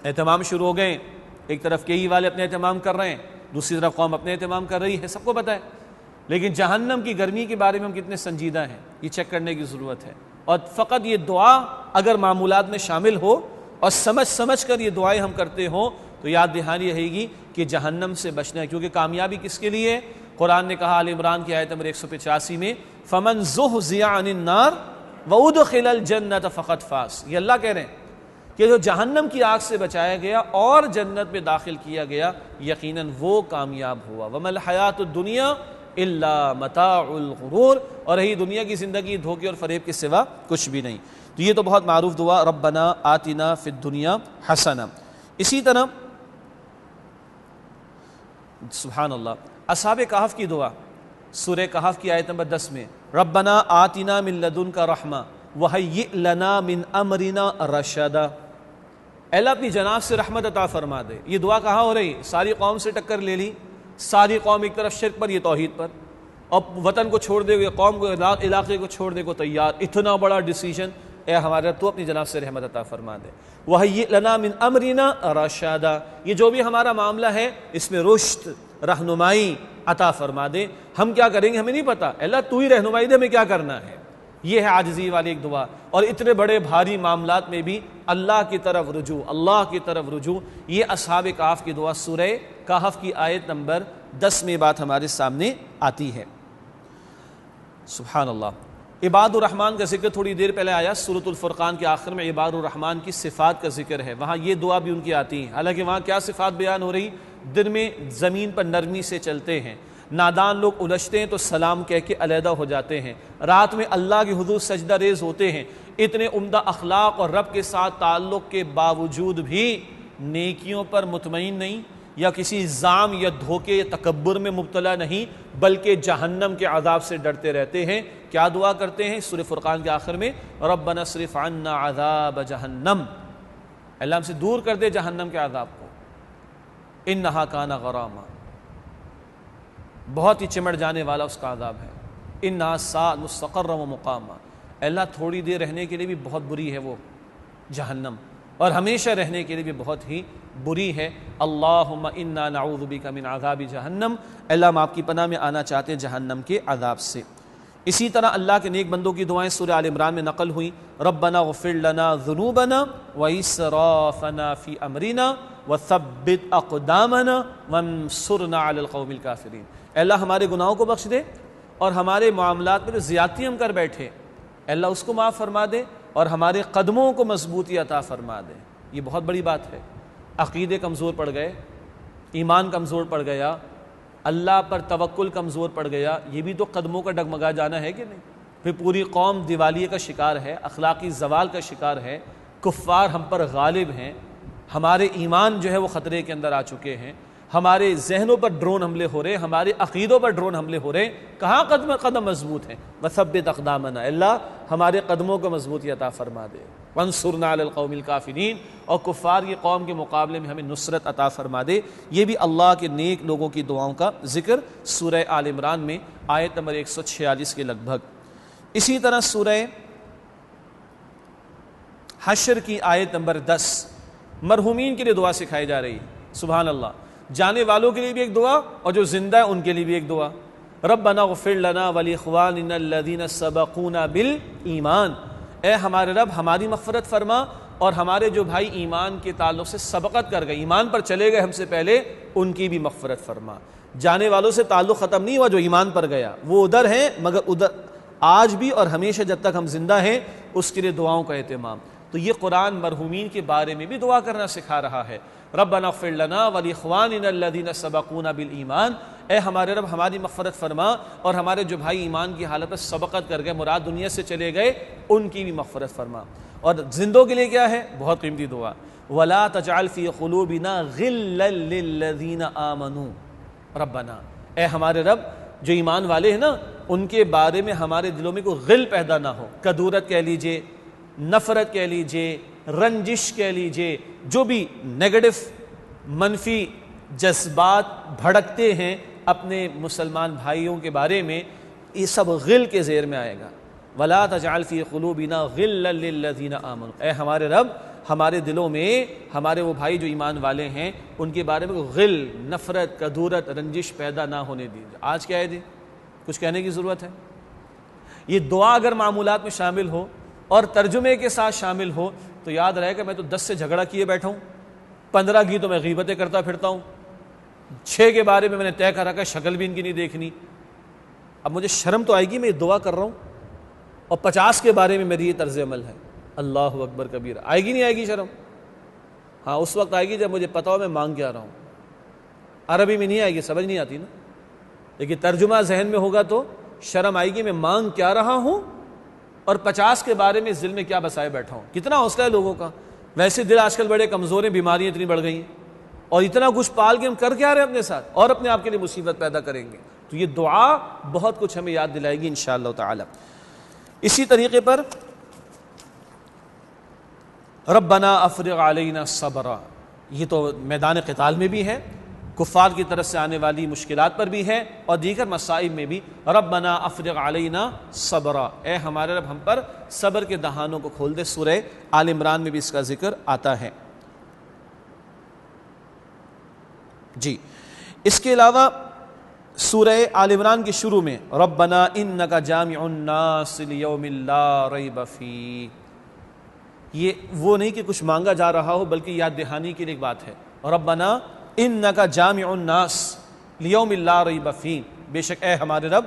S1: اہتمام شروع ہو گئے، ایک طرف کئی والے اپنے اہتمام کر رہے ہیں، دوسری طرف قوم اپنے اہتمام کر رہی ہے، سب کو پتہ ہے، لیکن جہنم کی گرمی کے بارے میں ہم کتنے سنجیدہ ہیں، یہ چیک کرنے کی ضرورت ہے۔ اور فقط یہ دعا اگر معمولات میں شامل ہو اور سمجھ کر یہ دعائیں ہم کرتے ہوں تو یاد دہانی رہے گی کہ جہنم سے بچنا ہے، کیونکہ کامیابی کس کے لیے؟ قرآن نے کہا آل عمران کی آیت نمبر 185 میں فَمَنْ زُحْزِحَ عَنِ النَّارِ وَأُدْخِلَ الْجَنَّةَ فَقَدْ فَازَ، یہ اللہ کہہ رہے ہیں کہ جو جہنم کی آگ سے بچایا گیا اور جنت میں داخل کیا گیا یقیناً وہ کامیاب ہوا۔ وَمَا الْحَيَاةُ الدُّنْيَا إِلَّا مَتَاعُ الْغُرُورِ، اور رہی دنیا کی زندگی دھوکے اور فریب کے سوا کچھ بھی نہیں۔ تو یہ تو بہت معروف دعا ربنا آتنا فی الدنیا حسنہ۔ اسی طرح سبحان اللہ اصحاب کہف کی دعا سورہ کہف کی آیت نمبر 10 میں ربنا آتنا من لدنک رحمہ وہیئ لنا من امرنا رشدا، اے اللہ اپنی جناب سے رحمت عطا فرما دے۔ یہ دعا کہاں ہو رہی؟ ساری قوم سے ٹکر لے لی، ساری قوم ایک طرف شرک پر، یہ توحید پر، اور وطن کو چھوڑ دے گئے، قوم کو علاقے کو چھوڑ دے کو تیار، اتنا بڑا ڈیسیجن، اے ہمارے رب تو اپنی جناب سے رحمت عطا فرما دے۔ وَهَيِّئْ لَنَا مِنْ أَمْرِنَا رَشَادًا، یہ جو بھی ہمارا معاملہ ہے اس میں رشد، رہنمائی عطا فرما دے۔ ہم کیا کریں گے ہمیں نہیں پتا، اللہ تو ہی رہنمائی دے ہمیں کیا کرنا ہے۔ یہ ہے عاجزی والی ایک دعا، اور اتنے بڑے بھاری معاملات میں بھی اللہ کی طرف رجوع، اللہ کی طرف رجوع، یہ اصحاب کہف کی دعا سورہ کہف کی آیت نمبر 10 میں بات ہمارے سامنے آتی ہے۔ سبحان اللہ۔ عباد الرحمن کا ذکر تھوڑی دیر پہلے آیا، سورۃ الفرقان کے آخر میں عباد الرحمن کی صفات کا ذکر ہے، وہاں یہ دعا بھی ان کی آتی ہیں، حالانکہ وہاں کیا صفات بیان ہو رہی؟ دن میں زمین پر نرمی سے چلتے ہیں، نادان لوگ الجھتے ہیں تو سلام کہہ کے علیحدہ ہو جاتے ہیں، رات میں اللہ کے حضور سجدہ ریز ہوتے ہیں، اتنے عمدہ اخلاق اور رب کے ساتھ تعلق کے باوجود بھی نیکیوں پر مطمئن نہیں، یا کسی زام یا دھوکے یا تکبر میں مبتلا نہیں، بلکہ جہنم کے عذاب سے ڈرتے رہتے ہیں۔ کیا دعا کرتے ہیں سورہ فرقان کے آخر میں؟ ربنا اصرف عنا عذاب جہنم، اللہ ہم سے دور کر دے جہنم کے عذاب کو، انہا کان غراما، بہت ہی چمٹ جانے والا اس کا عذاب ہے، انہا ساءت مستقرا و مقاما، اللہ تھوڑی دیر رہنے کے لیے بھی بہت بری ہے وہ جہنم، اور ہمیشہ رہنے کے لیے بھی بہت ہی بری ہے۔ اللہم انا نعوذ بک من عذاب جہنم، اللہ ہم آپ کی پناہ میں آنا چاہتے ہیں جہنم کے عذاب سے۔ اسی طرح اللہ کے نیک بندوں کی دعائیں سورہ آل عمران میں نقل ہوئیں، ربنا اغفر لنا ذنوبنا واسرافنا فی امرنا وثبت اقدامنا وانصرنا علی القوم الکافرین، اے اللہ ہمارے گناہوں کو بخش دے، اور ہمارے معاملات میں جو زیادتی ہم کر بیٹھے اے اللہ اس کو معاف فرما دے، اور ہمارے قدموں کو مضبوطی عطا فرما دے۔ یہ بہت بڑی بات ہے، عقیدے کمزور پڑ گئے، ایمان کمزور پڑ گیا، اللہ پر توکل کمزور پڑ گیا، یہ بھی تو قدموں کا ڈگمگا جانا ہے کہ نہیں؟ پھر پوری قوم دیوالیے کا شکار ہے، اخلاقی زوال کا شکار ہے، کفار ہم پر غالب ہیں، ہمارے ایمان جو ہے وہ خطرے کے اندر آ چکے ہیں، ہمارے ذہنوں پر ڈرون حملے ہو رہے ہیں، ہمارے عقیدوں پر ڈرون حملے ہو رہے ہیں، کہاں قدم مضبوط ہیں؟ وثبت اقدامنا، اللہ ہمارے قدموں کو مضبوطی عطا فرما دے، وانصرنا علی القوم الکافرین، اور کفار کی قوم کے مقابلے میں ہمیں نصرت عطا فرما دے۔ یہ بھی اللہ کے نیک لوگوں کی دعاؤں کا ذکر سورہ آل عمران میں آیت نمبر 146 کے لگ بھگ۔ اسی طرح سورہ حشر کی آیت نمبر 10 مرحومین کے لیے دعا سکھائی جا رہی ہے، سبحان اللہ، جانے والوں کے لیے بھی ایک دعا اور جو زندہ ہے ان کے لیے بھی ایک دعا۔ ربنا اغفر لنا ولاخواننا الذین سبقونا بالایمان، اے ہمارے رب ہماری مغفرت فرما، اور ہمارے جو بھائی ایمان کے تعلق سے سبقت کر گئے، ایمان پر چلے گئے ہم سے پہلے، ان کی بھی مغفرت فرما۔ جانے والوں سے تعلق ختم نہیں ہوا، جو ایمان پر گیا وہ ادھر ہیں، مگر ادھر آج بھی اور ہمیشہ جب تک ہم زندہ ہیں اس کے لیے دعاؤں کا اہتمام۔ تو یہ قرآن مرحومین کے بارے میں بھی دعا کرنا سکھا رہا ہے، ربنا اغفر لنا ولاخواننا الذین سبقونا بالایمان، اے ہمارے رب ہماری مغفرت فرما، اور ہمارے جو بھائی ایمان کی حالت میں سبقت کر گئے، مراد دنیا سے چلے گئے، ان کی بھی مغفرت فرما۔ اور زندوں کے لیے کیا ہے؟ بہت قیمتی دعا، ولا تجعل فی قلوبنا غلا للذین آمنوا ربنا، اے ہمارے رب جو ایمان والے ہیں نا ان کے بارے میں ہمارے دلوں میں کوئی غل پیدا نہ ہو، کدورت کہہ لیجئے، نفرت کہہ لیجئے، رنجش کہہ لیجئے، جو بھی نیگیٹو منفی جذبات بھڑکتے ہیں اپنے مسلمان بھائیوں کے بارے میں، یہ سب غل کے زیر میں آئے گا۔ ولا تجعل فی قلوبنا غلا للذین آمنوا، اے ہمارے رب ہمارے دلوں میں ہمارے وہ بھائی جو ایمان والے ہیں ان کے بارے میں غل، نفرت، کدورت، رنجش پیدا نہ ہونے دیجیے۔ آج کیا ہے جی؟ کچھ کہنے کی ضرورت ہے؟ یہ دعا اگر معمولات میں شامل ہو اور ترجمے کے ساتھ شامل ہو تو یاد رہے کہ میں تو 10 سے جھگڑا کیے بیٹھا ہوں، 15 کی تو میں غیبتیں کرتا پھرتا ہوں، 6 کے بارے میں نے طے کر رکھا ہے، شکل بھی ان کی نہیں دیکھنی. اب مجھے شرم تو آئے گی، میں یہ دعا کر رہا ہوں، اور 50 کے بارے میں میری یہ طرز عمل ہے. اللہ اکبر کبیرہ. آئے گی نہیں آئے گی شرم؟ ہاں اس وقت آئے گی جب مجھے پتا ہو میں مانگ کیا رہا ہوں. عربی میں نہیں آئے گی، سمجھ نہیں آتی نا، لیکن ترجمہ ذہن میں ہوگا تو شرم آئے گی میں مانگ کیا رہا ہوں، اور 50 کے بارے میں اس دل میں کیا بسائے بیٹھا ہوں. کتنا حوصلہ ہے لوگوں کا. ویسے دل آج کل بڑے کمزور ہیں، بیماریاں اتنی بڑھ گئی ہیں، اور اتنا کچھ پال کے ہم کر کیا رہے ہیں اپنے ساتھ، اور اپنے آپ کے لیے مصیبت پیدا کریں گے. تو یہ دعا بہت کچھ ہمیں یاد دلائے گی انشاءاللہ تعالی. اسی طریقے پر ربنا افرغ علینا صبرا، یہ تو میدان قتال میں بھی ہے، کفار کی طرف سے آنے والی مشکلات پر بھی ہے، اور دیگر مصائب میں بھی. ربنا افرغ علینا صبرا، اے ہمارے رب ہم پر صبر کے دہانوں کو کھول دے. سورہ آل عمران میں بھی اس کا ذکر آتا ہے. جی اس کے علاوہ سورہ آل عمران کے شروع میں ربنا انک جامع الناس لیوم لا ریب فیہ، یہ وہ نہیں کہ کچھ مانگا جا رہا ہو بلکہ یاد دہانی کے لیے ایک بات ہے. ربنا انک جامع الناس لیوم لا ریب فیہ، بے شک اے ہمارے رب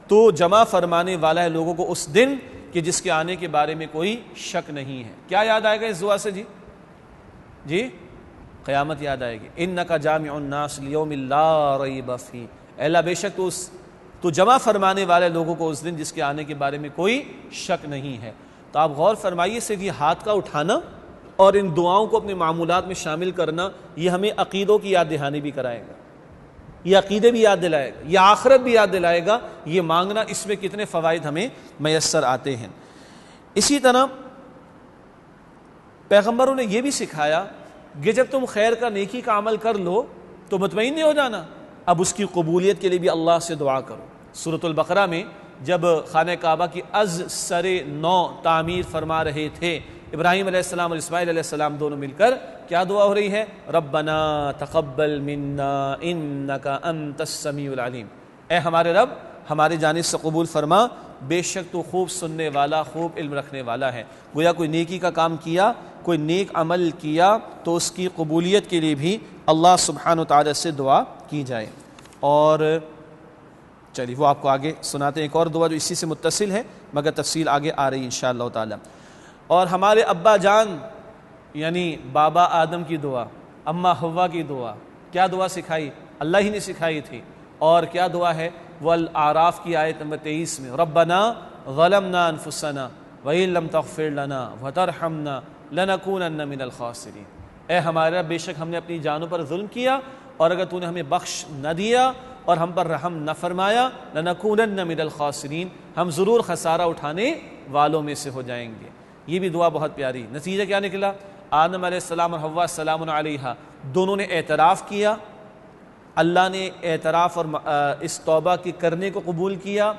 S1: تو جمع فرمانے والا ہے لوگوں کو اس دن کہ جس کے آنے کے بارے میں کوئی شک نہیں ہے. کیا یاد آئے گا اس دعا سے؟ جی قیامت یاد آئے گی. انک جامع الناس لیوم لا ریب فیہ، اے اللہ بے شک تو جمع فرمانے والے لوگوں کو اس دن جس کے آنے کے بارے میں کوئی شک نہیں ہے. تو آپ غور فرمائیے، صرف یہ ہاتھ کا اٹھانا اور ان دعاؤں کو اپنے معمولات میں شامل کرنا، یہ ہمیں عقیدوں کی یاد دہانی بھی کرائے گا، یہ عقیدے بھی یاد دلائے گا، یہ آخرت بھی یاد دلائے گا. یہ مانگنا، اس میں کتنے فوائد ہمیں میسر آتے ہیں. اسی طرح پیغمبروں نے یہ بھی سکھایا کہ جب تم خیر کا نیکی کا عمل کر لو تو مطمئن نہیں ہو جانا، اب اس کی قبولیت کے لیے بھی اللہ سے دعا کرو. سورۃ البقرہ میں جب خانہ کعبہ کی از سر نو تعمیر فرما رہے تھے ابراہیم علیہ السلام اور اسماعیل علیہ السلام دونوں مل کر، کیا دعا ہو رہی ہے؟ ربنا تقبل منا انک انت السمیع العلیم، اے ہمارے رب ہماری جانب سے قبول فرما، بے شک تو خوب سننے والا، خوب علم رکھنے والا ہے. گویا کوئی نیکی کا کام کیا، کوئی نیک عمل کیا تو اس کی قبولیت کے لیے بھی اللہ سبحانہ وتعالی سے دعا کی جائے. اور چلیے وہ آپ کو آگے سناتے ہیں ایک اور دعا جو اسی سے متصل ہے، مگر تفصیل آگے آ رہی ہے انشاءاللہ تعالی. اور ہمارے ابا جان یعنی بابا آدم کی دعا، اماں حوا کی دعا، کیا دعا سکھائی؟ اللہ ہی نے سکھائی تھی. اور کیا دعا ہے؟ وہ الاعراف کی آیت نمبر 23 میں ربنا ظلمنا انفسنا وَإِن لَّمْ تَغْفِرْ لَنَا وَتَرْحَمْنَا لَنَكُونَنَّ مِنَ الْخَاسِرِينَ، اے ہمارے رب بے شک ہم نے اپنی جانوں پر ظلم کیا، اور اگر تو نے ہمیں بخش نہ دیا اور ہم پر رحم نہ فرمایا، لَنَكُونَنَّ مِنَ الْخَاسِرِينَ، ہم ضرور خسارہ اٹھانے والوں میں سے ہو جائیں گے. یہ بھی دعا بہت پیاری. نتیجہ کیا نکلا؟ آدم علیہ السلام اور حوا السلام علیہا دونوں نے اعتراف کیا، اللہ نے اعتراف اور اس توبہ کی کرنے کو قبول کیا.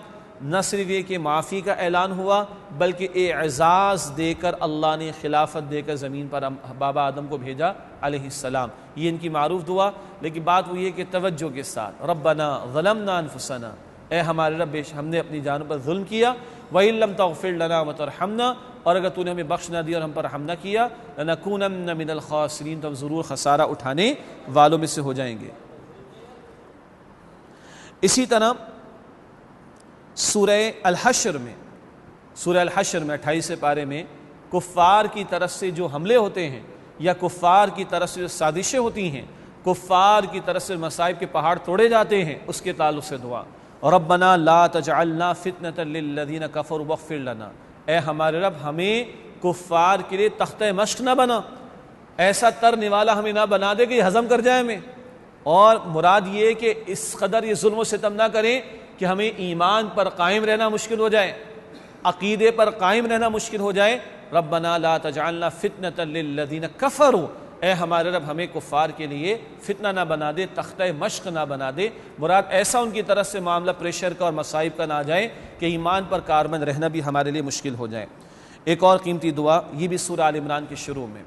S1: نہ صرف یہ کہ معافی کا اعلان ہوا بلکہ اعزاز دے کر اللہ نے خلافت دے کر زمین پر بابا آدم کو بھیجا علیہ السلام. یہ ان کی معروف دعا. لیکن بات وہ یہ کہ توجہ کے ساتھ ربنا ظلمنا انفسنا، اے ہمارے رب ہم نے اپنی جانوں پر ظلم کیا، وَإِن لَّمْ تَغْفِرْ لَنَا وَتَرْحَمْنَا، اور اگر تو نے ہمیں بخش نہ دیا اور ہم پر رحم نہ کیا، لَنَكُونَنَّ مِنَ الْخَاسِرِينَ، تو ہم ضرور خسارہ اٹھانے والوں میں سے ہو جائیں گے. اسی طرح سورہ الحشر میں 28 پارے میں کفار کی طرف سے جو حملے ہوتے ہیں یا کفار کی طرف سے جو سازشیں ہوتی ہیں، کفار کی طرف سے مصائب کے پہاڑ توڑے جاتے ہیں، اس کے تعلق سے دعا ربنا لا تجعلنا فتنة للذین کفروا واغفر لنا، اے ہمارے رب ہمیں کفار کے لیے تختہ مشق نہ بنا، ایسا ترنے والا ہمیں نہ بنا دے کہ یہ ہضم کر جائے ہمیں. اور مراد یہ کہ اس قدر یہ ظلم و ستم نہ کریں کہ ہمیں ایمان پر قائم رہنا مشکل ہو جائے، عقیدے پر قائم رہنا مشکل ہو جائے. ربنا لا تجعلنا فتنة للذین کفروا، اے ہمارے رب ہمیں کفار کے لیے فتنہ نہ بنا دے، تختہ مشق نہ بنا دے. مراد ایسا ان کی طرف سے معاملہ پریشر کا اور مصائب کا نہ آ جائے کہ ایمان پر کاربند رہنا بھی ہمارے لیے مشکل ہو جائے. ایک اور قیمتی دعا، یہ بھی سورہ آل عمران کے شروع میں،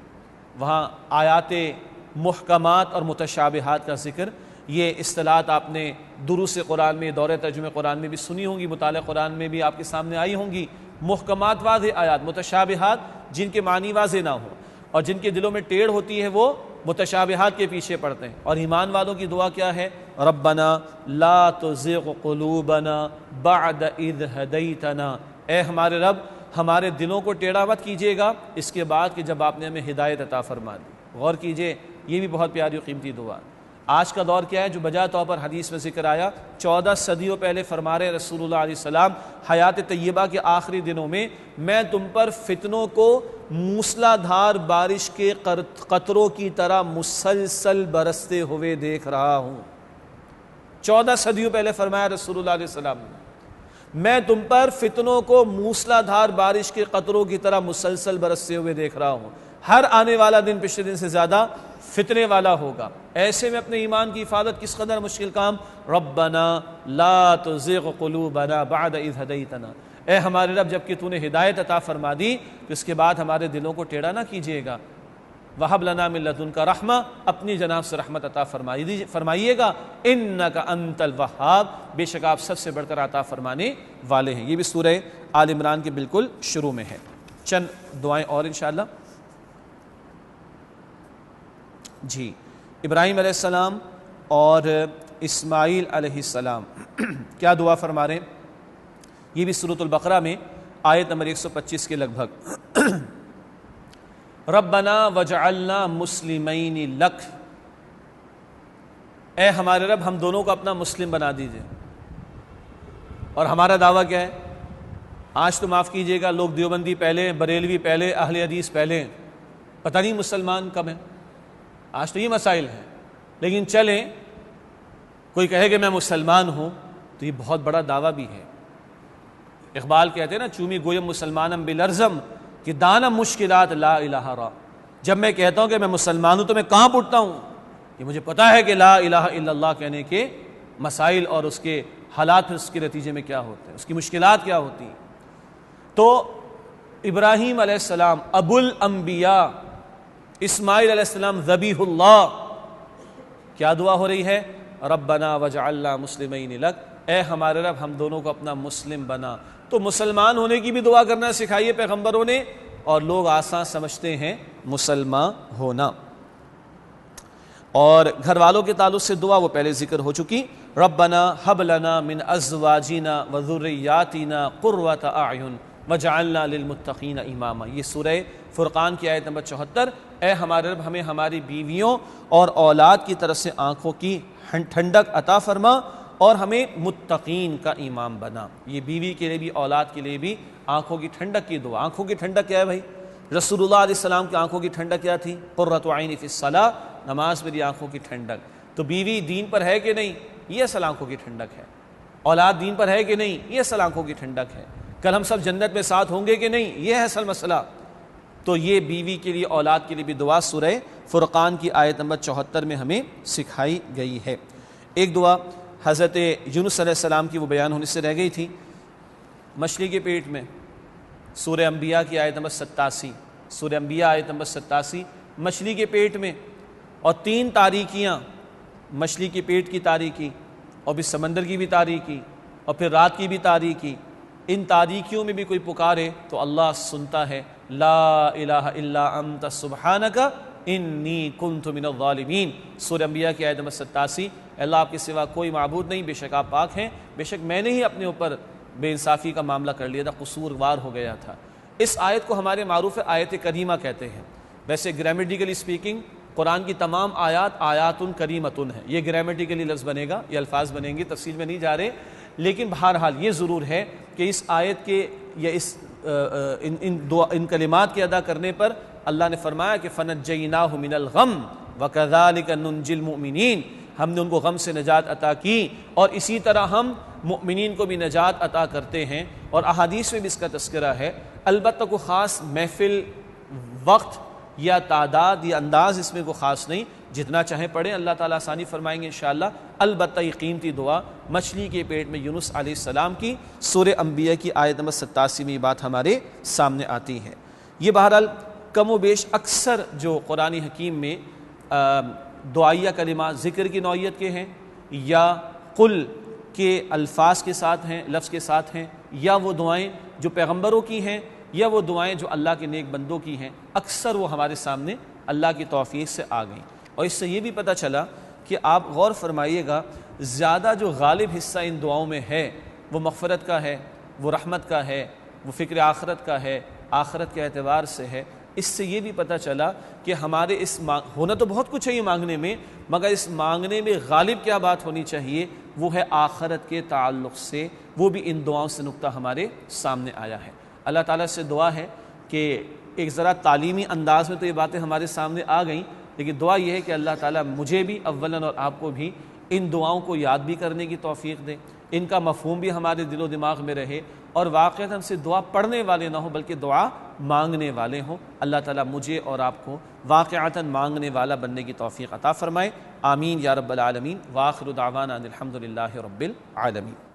S1: وہاں آیات محکمات اور متشابہات کا ذکر. یہ اصطلاحات آپ نے دروس قرآن میں، دورہ ترجمہ قرآن میں بھی سنی ہوں گی، مطالعہ قرآن میں بھی آپ کے سامنے آئی ہوں گی. محکمات واضح آیات، متشابہات جن کے معنی واضح نہ ہوں اور جن کے دلوں میں ٹیڑھ ہوتی ہے وہ متشابہات کے پیچھے پڑتے ہیں۔ اور ایمان والوں کی دعا کیا ہے؟ ربنا لا تزغ قلوبنا بعد اذ ہدیتنا، اے ہمارے رب ہمارے دلوں کو ٹیڑھا مت کیجیے گا اس کے بعد کہ جب آپ نے ہمیں ہدایت عطا فرما دی۔ غور کیجئے، یہ بھی بہت پیاری و قیمتی دعا۔ آج کا دور کیا ہے جو بجا طور پر حدیث میں ذکر آیا، 14 صدیوں پہلے فرما رہے رسول اللہ علیہ السلام حیات طیبہ کے آخری دنوں میں تم پر فتنوں کو موسلا دھار بارش کے قطروں کی طرح مسلسل برستے ہوئے دیکھ رہا ہوں۔ 14 صدیوں پہلے فرمایا رسول اللہ علیہ السلام نے، میں تم پر فتنوں کو موسلا دھار بارش کے قطروں کی طرح مسلسل برستے ہوئے دیکھ رہا ہوں۔ ہر آنے والا دن پچھلے دن سے زیادہ فتنے والا ہوگا۔ ایسے میں اپنے ایمان کی حفاظت کس قدر مشکل کام۔ ربنا لا تزغ قلوبنا بعد اذ ہدیتنا، اے ہمارے رب جب کہ تو نے ہدایت عطا فرما دی تو اس کے بعد ہمارے دلوں کو ٹیڑھا نہ کیجیے گا۔ وہب لنا من لدنک رحمہ، اپنی جناب سے رحمت عطا فرمائیے گا۔ انک انت الوہاب، بے شک آپ سب سے بڑھ کر عطا فرمانے والے ہیں۔ یہ بھی سورہ آل عمران کے بالکل شروع میں ہے۔ چند دعائیں اور انشاءاللہ۔ جی، ابراہیم علیہ السلام اور اسماعیل علیہ السلام کیا دعا فرما رہے ہیں؟ یہ بھی سورۃ البقرہ میں آیت نمبر 125 کے لگ بھگ۔ ربنا وجعلنا مسلمین لک، اے ہمارے رب ہم دونوں کو اپنا مسلم بنا دیجئے۔ اور ہمارا دعویٰ کیا ہے؟ آج تو معاف کیجئے گا، لوگ دیوبندی پہلے، بریلوی پہلے، اہل حدیث پہلے، پتہ نہیں مسلمان کب ہیں۔ آج تو یہ مسائل ہیں، لیکن چلیں کوئی کہے کہ میں مسلمان ہوں تو یہ بہت بڑا دعویٰ بھی ہے۔ اقبال کہتے ہیں نا، چومی گویم مسلمانم بلرزم کہ دانم مشکلات لا الہ را، جب میں کہتا ہوں کہ میں مسلمان ہوں تو میں کہاں پڑتا ہوں کہ مجھے پتا ہے کہ لا الہ الا اللہ کہنے کے مسائل اور اس کے حالات پھر اس کے نتیجے میں کیا ہوتے ہیں، اس کی مشکلات کیا ہوتی ہیں۔ تو ابراہیم علیہ السلام ابو الانبیاء، اسماعیل علیہ السلام ذبیح اللہ، کیا دعا ہو رہی ہے؟ ربنا وجعلنا مسلمین لک، اے ہمارے رب ہم دونوں کو اپنا مسلم بنا۔ تو مسلمان ہونے کی بھی دعا کرنا سکھائیے پیغمبروں نے، اور لوگ آسان سمجھتے ہیں مسلمان ہونا۔ اور گھر والوں کے تعلق سے دعا وہ پہلے ذکر ہو چکی، ربنا حب لنا من ازواجنا وذریاتنا قرۃ اعین وجعلنا للمتقین اماما۔ یہ سورہ فرقان کی آیت نمبر 74۔ اے ہمارے رب ہمیں ہماری بیویوں اور اولاد کی طرف سے آنکھوں کی ٹھنڈک عطا فرما اور ہمیں متقین کا امام بنا۔ یہ بیوی کے لیے بھی، اولاد کے لیے بھی آنکھوں کی ٹھنڈک کی دعا۔ آنکھوں کی ٹھنڈک کیا ہے بھائی؟ رسول اللہ علیہ السلام کی آنکھوں کی ٹھنڈک کیا تھی؟ قرۃ عینی فی الصلاۃ، نماز میری آنکھوں کی ٹھنڈک۔ تو بیوی دین پر ہے کہ نہیں، یہ اصل آنکھوں کی ٹھنڈک ہے۔ اولاد دین پر ہے کہ نہیں، یہ اصل آنکھوں کی ٹھنڈک ہے۔ کل ہم سب جنت میں ساتھ ہوں گے کہ نہیں، یہ ہے اصل مسئلہ۔ تو یہ بیوی کے لیے، اولاد کے لیے بھی دعا سورہ فرقان کی آیت نمبر 74 میں ہمیں سکھائی گئی ہے۔ ایک دعا حضرت یونس علیہ السلام کی وہ بیان ہونے سے رہ گئی تھی، مچھلی کے پیٹ میں، سورہ انبیاء کی آیت نمبر 87، سورہ انبیاء آیت نمبر 87، مچھلی کے پیٹ میں، اور 3 تاریکیاں، مچھلی کے پیٹ کی تاریکی، اور پھر سمندر کی بھی تاریکی، اور پھر رات کی بھی تاریکی۔ ان تاریکیوں میں بھی کوئی پکارے تو اللہ سنتا ہے، لا الہ الا انت سبحانک انی کنت من الظالمین، سورہ انبیاء کی آیت نمبر 87۔ اللہ آپ کے سوا کوئی معبود نہیں، بے شک آپ پاک ہیں، بے شک میں نے ہی اپنے اوپر بے انصافی کا معاملہ کر لیا تھا، قصوروار ہو گیا تھا۔ اس آیت کو ہمارے معروف آیت کریمہ کہتے ہیں۔ ویسے گرامیٹیکلی سپیکنگ قرآن کی تمام آیات آیات کریمتن ہیں، یہ گرامیٹیکلی لفظ بنے گا، یہ الفاظ بنیں گے، تفصیل میں نہیں جا رہے، لیکن بہرحال یہ ضرور ہے کہ اس آیت کے یا اس ان کلمات کے ادا کرنے پر اللہ نے فرمایا کہ فَنَجَّيْنَاهُ مِنَ الْغَمِّ وَكَذَلِكَ نُنْجِي الْمُؤْمِنِينَ، ہم نے ان کو غم سے نجات عطا کی اور اسی طرح ہم مؤمنین کو بھی نجات عطا کرتے ہیں۔ اور احادیث میں بھی اس کا تذکرہ ہے، البتہ کوئی خاص محفل، وقت یا تعداد یا انداز اس میں کوئی خاص نہیں، جتنا چاہیں پڑھیں، اللہ تعالیٰ آسانی فرمائیں گے انشاءاللہ۔ البتہ یہ قیمتی دعا مچھلی کے پیٹ میں یونس علیہ السلام کی سورہ انبیاء کی آیت نمبر 87 میں یہ بات ہمارے سامنے آتی ہے۔ یہ بہرحال کم و بیش اکثر جو قرآن حکیم میں دعائیہ کلمات ذکر کی نوعیت کے ہیں، یا قل کے الفاظ کے ساتھ ہیں، لفظ کے ساتھ ہیں، یا وہ دعائیں جو پیغمبروں کی ہیں، یا وہ دعائیں جو اللہ کے نیک بندوں کی ہیں، اکثر وہ ہمارے سامنے اللہ کی توفیق سے آ گئیں۔ اور اس سے یہ بھی پتہ چلا کہ آپ غور فرمائیے گا، زیادہ جو غالب حصہ ان دعاؤں میں ہے وہ مغفرت کا ہے، وہ رحمت کا ہے، وہ فکر آخرت کا ہے، آخرت کے اعتبار سے ہے۔ اس سے یہ بھی پتہ چلا کہ ہمارے اس ہونا تو بہت کچھ ہے یہ مانگنے میں، مگر اس مانگنے میں غالب کیا بات ہونی چاہیے، وہ ہے آخرت کے تعلق سے، وہ بھی ان دعاؤں سے نقطہ ہمارے سامنے آیا ہے۔ اللہ تعالیٰ سے دعا ہے کہ ایک ذرا تعلیمی انداز میں تو یہ باتیں ہمارے سامنے آ گئیں، لیکن دعا یہ ہے کہ اللہ تعالیٰ مجھے بھی اولاً اور آپ کو بھی ان دعاؤں کو یاد بھی کرنے کی توفیق دے، ان کا مفہوم بھی ہمارے دل و دماغ میں رہے، اور واقعتاً سے دعا پڑھنے والے نہ ہوں بلکہ دعا مانگنے والے ہوں۔ اللہ تعالیٰ مجھے اور آپ کو واقعتاً مانگنے والا بننے کی توفیق عطا فرمائے، آمین یا رب العالمین۔ وآخر دعوانا ان الحمد للہ رب العالمین۔